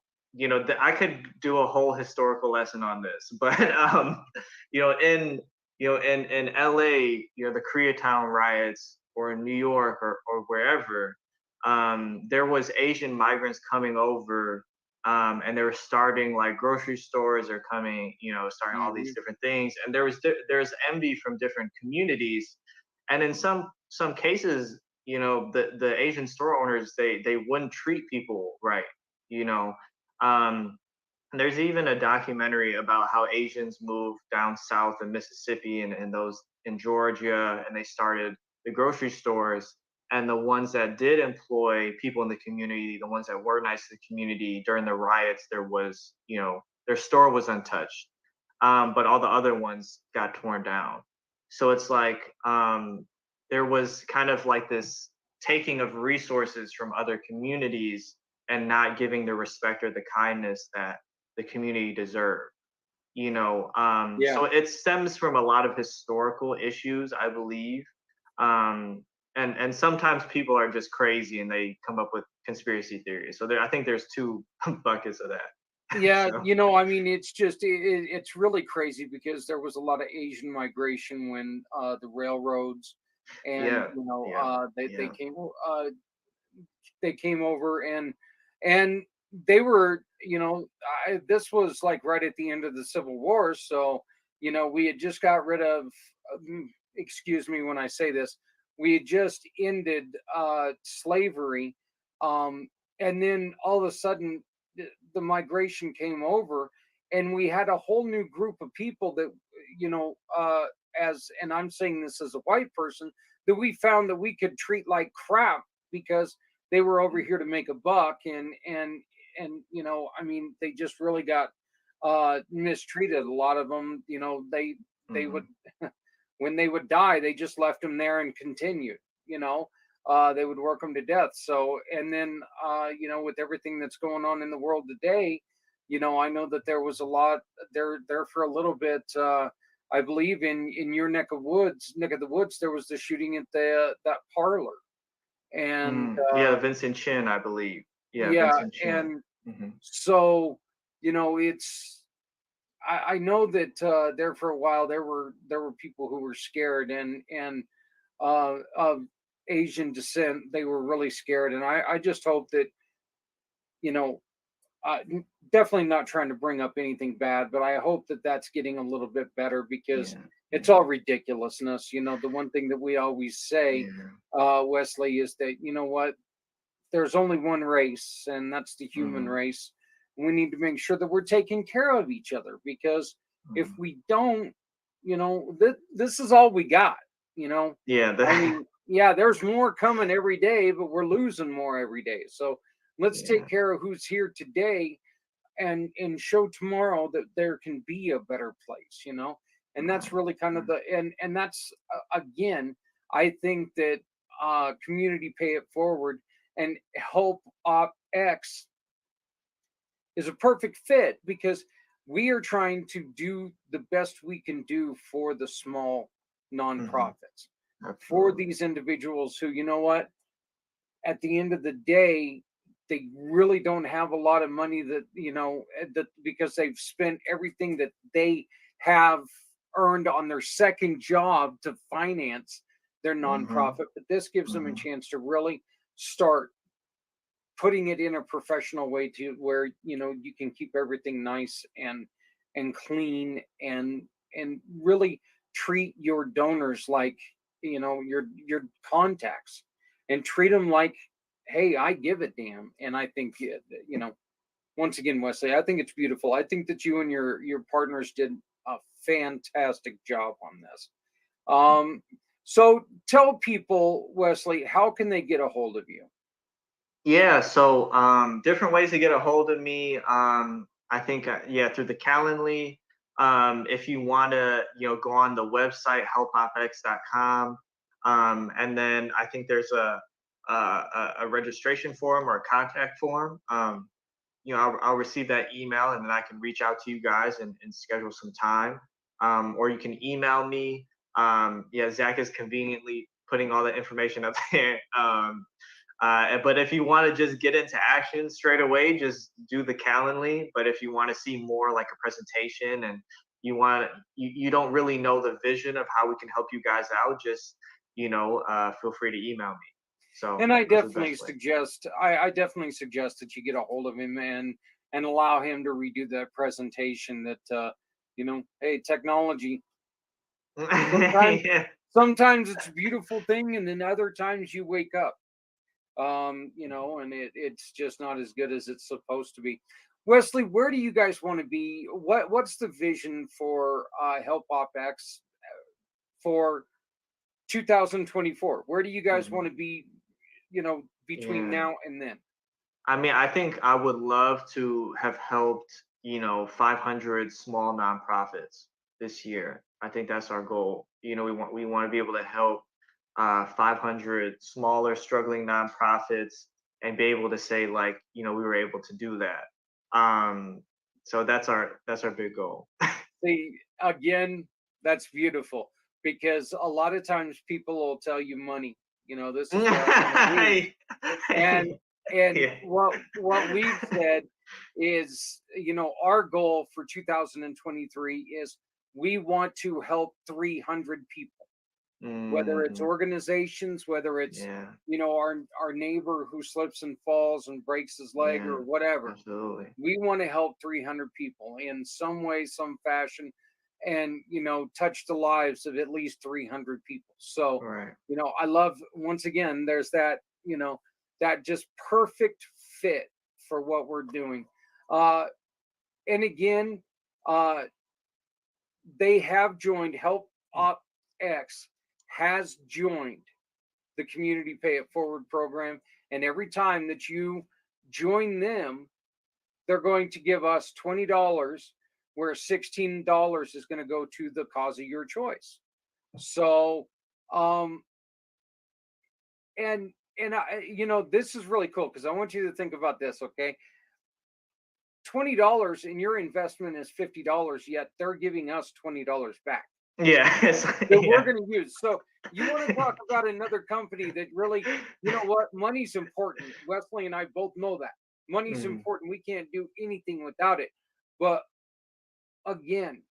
I could do a whole historical lesson on this, but you know in in LA, the Koreatown riots, or in New York, or wherever, there was Asian migrants coming over, and they were starting like grocery stores, or coming, starting all these Hmm. different things, and there's envy from different communities. And in some cases, the Asian store owners, they wouldn't treat people right, you know um there's even a documentary about how Asians moved down south in Mississippi, and those in Georgia, and they started the grocery stores. And the ones that did employ people in the community, the ones that were nice to the community during the riots, their store was untouched. But all the other ones got torn down. So it's like there was kind of like this taking of resources from other communities and not giving the respect or the kindness that the community deserved. Yeah. So it stems from a lot of historical issues, I believe. And sometimes people are just crazy and they come up with conspiracy theories. So I think there's two buckets of that. Yeah, So I mean, it's just it's really crazy because there was a lot of Asian migration when the railroads and yeah, yeah, they yeah. came over and they were this was like right at the end of the Civil War, so we had just got rid of excuse me when I say this, we had just ended slavery, um and then all of a sudden the migration came over, and we had a whole new group of people that you know as and I'm saying this as a white person, that we found that we could treat like crap because they were over here to make a buck, and I mean, they just really got mistreated. A lot of them, they would Hmm. when they would die, they just left them there and continued. They would work them to death. So, and then with everything that's going on in the world today, I know that there was a lot there for a little bit. I believe in your neck of the woods, there was the shooting at the that parlor, and Yeah, Vincent Chin, I believe. Yeah, yeah, Vincent Chin. and Hmm. so it's I know that there for a while there were people who were scared, and of Asian descent, they were really scared, and I just hope that you know definitely not trying to bring up anything bad, but I hope that that's getting a little bit better because Yeah, it's yeah, all ridiculousness. The one thing that we always say, yeah. Wesley, is that what, there's only one race, and that's the human Hmm. race. We need to make sure that we're taking care of each other, because if Hmm. we don't, this is all we got. You know, Yeah, I mean, yeah, there's more coming every day, but we're losing more every day. So let's take yeah. care of who's here today, and show tomorrow that there can be a better place. And that's Right. really kind of Right. the and that's again, I think that community pay it forward and help op X is a perfect fit, because we are trying to do the best we can do for the small Hmm. nonprofits, for Absolutely. these individuals who, at the end of the day, they really don't have a lot of money, that because they've spent everything that they have earned on their second job to finance their Hmm. nonprofit. But this gives them a Hmm. chance to really start putting it in a professional way, to where you can keep everything nice and clean, and really treat your donors like your contacts, and treat them like, hey, I give a damn. And I think, once again, Wesley, I think it's beautiful. I think that you and your partners did a fantastic job on this. So tell people, Wesley, how can they get a hold of you? Yeah, so different ways to get a hold of me. I think yeah, through the Calendly. If you want to, go on the website helpopx.com, and then I think there's a registration form or a contact form. I'll receive that email and then I can reach out to you guys and schedule some time. Or you can email me. Yeah, Zach is conveniently putting all the information up there. But if you want to just get into action straight away, just do the Calendly. But if you want to see more like a presentation, and you don't really know the vision of how we can help you guys out, just feel free to email me. So And I those are the definitely best ways. suggest I definitely suggest that you get a hold of him, and allow him to redo that presentation. That hey, technology, sometimes Yeah. sometimes it's a beautiful thing, and then other times you wake up, and it's just not as good as it's supposed to be. Wesley, where do you guys want to be? What's the vision for Help OpX for 2024? Where do you guys want Mhm. to be, between Yeah. now and then? I mean, I think I would love to have helped, 500 small nonprofits this year. I think that's our goal. we want to be able to help 500 smaller struggling nonprofits and be able to say like, we were able to do that. So that's our big goal. See, again, that's beautiful, because a lot of times people will tell you money, this is what I want to do. And Yeah. what we've said is, our goal for 2023 is we want to help 300 people, whether it's organizations, whether it's Yeah. our neighbor who slips and falls and breaks his leg Yeah, or whatever. absolutely. We want to help 300 people in some way, some fashion, and touch the lives of at least 300 people. So Right. I love, once again, there's that that just perfect fit for what we're doing. And again, they have joined, Help Up X has joined the Community Pay It Forward program, and every time that you join them, they're going to give us $20, where $16 is going to go to the cause of your choice. So, and I, this is really cool, because I want you to think about this, okay? $20 and your investment is $50, yet they're giving us $20 back. Yeah. That we're going to use. So you want to talk about another company that really, what, money's important. Wesley and I both know that. Money's important. We can't do anything without it. But again,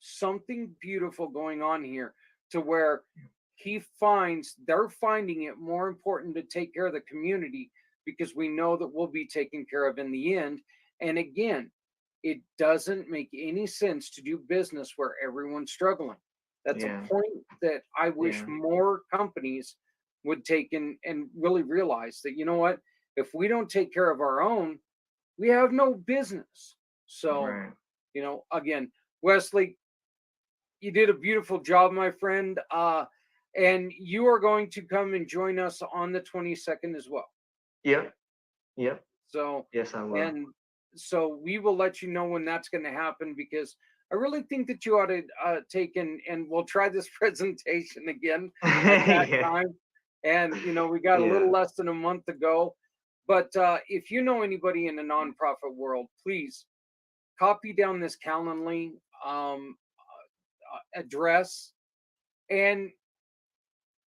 something beautiful going on here, to where they're finding it more important to take care of the community, because we know that we'll be taken care of in the end. And again, it doesn't make any sense to do business where everyone's struggling. That's a point that I wish more companies would take and really realize that, what, if we don't take care of our own, we have no business. So, again, Wesley, you did a beautiful job, my friend. And you are going to come and join us on the 22nd as well. Yep. So, yes, I will. And so we will let you know when that's going to happen, because I really think that you ought to take and we'll try this presentation again at that time. And, we got a little less than a month to go. But if you know anybody in the nonprofit world, please copy down this Calendly address and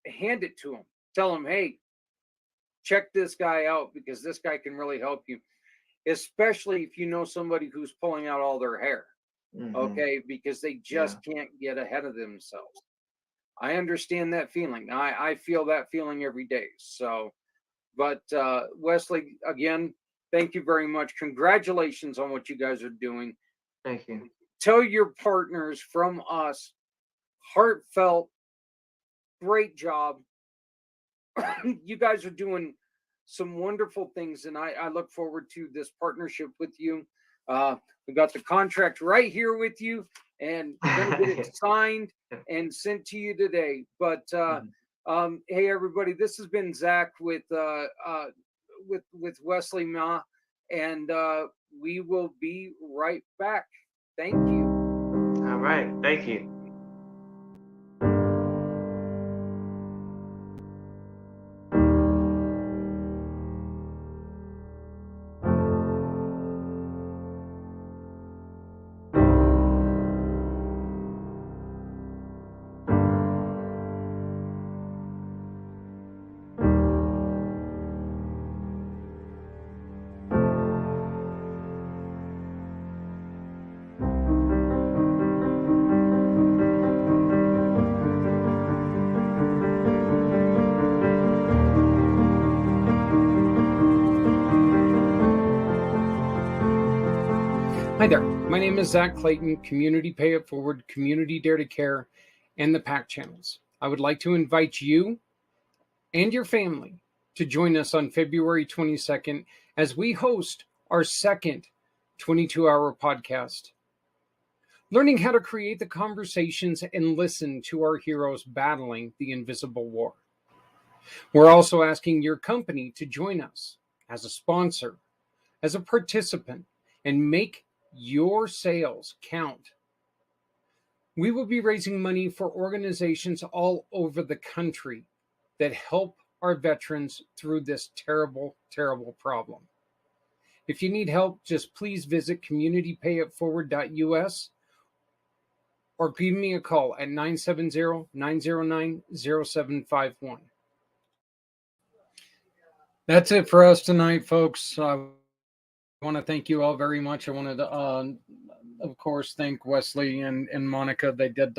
hand it to them. Tell them, hey, check this guy out, because this guy can really help you, especially if you know somebody who's pulling out all their hair. Okay, because they just can't get ahead of themselves. I understand that feeling. I feel that feeling every day. So, but Wesley, again, thank you very much. Congratulations on what you guys are doing. Thank you. Tell your partners from us, heartfelt, great job. You guys are doing some wonderful things, and I look forward to this partnership with you. We got the contract right here with you, and we're gonna get it signed and sent to you today. But hey, everybody, this has been Zach with Wesley Ma, and we will be right back. Thank you. All right, thank you. Hi there, my name is Zach Clayton, Community Pay It Forward, Community Dare to Care, and the pACT channels. I would like to invite you and your family to join us on February 22nd as we host our second 22-hour podcast, learning how to create the conversations and listen to our heroes battling the invisible war. We're also asking your company to join us as a sponsor, as a participant, and make your sales count. We will be raising money for organizations all over the country that help our veterans through this terrible, terrible problem. If you need help, just please visit communitypayitforward.us or give me a call at 970-909-0751. That's it for us tonight, folks. I want to thank you all very much. I wanted to, of course, thank Wesley and Monika. They did,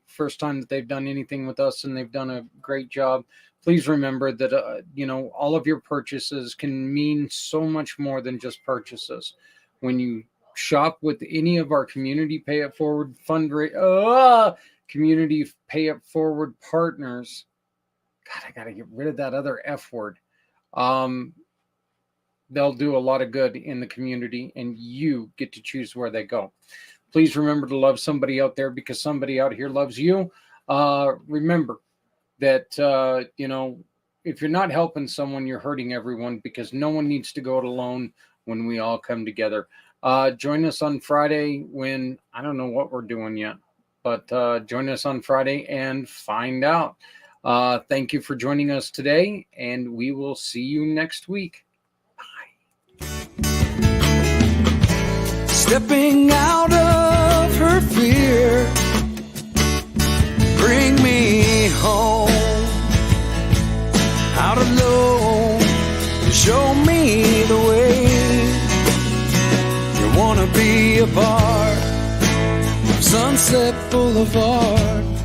first time that they've done anything with us, and they've done a great job. Please remember that, all of your purchases can mean so much more than just purchases. When you shop with any of our Community Pay It Forward Community Pay It Forward partners, God, I got to get rid of that other F word. They'll do a lot of good in the community, and you get to choose where they go. Please remember to love somebody out there, because somebody out here loves you. Remember that, if you're not helping someone, you're hurting everyone, because no one needs to go it alone when we all come together. Join us on Friday when, I don't know what we're doing yet, but join us on Friday and find out. Thank you for joining us today, and we will see you next week. Stepping out of her fear, bring me home. Out alone, show me the way. You wanna be a part of Sunset Boulevard.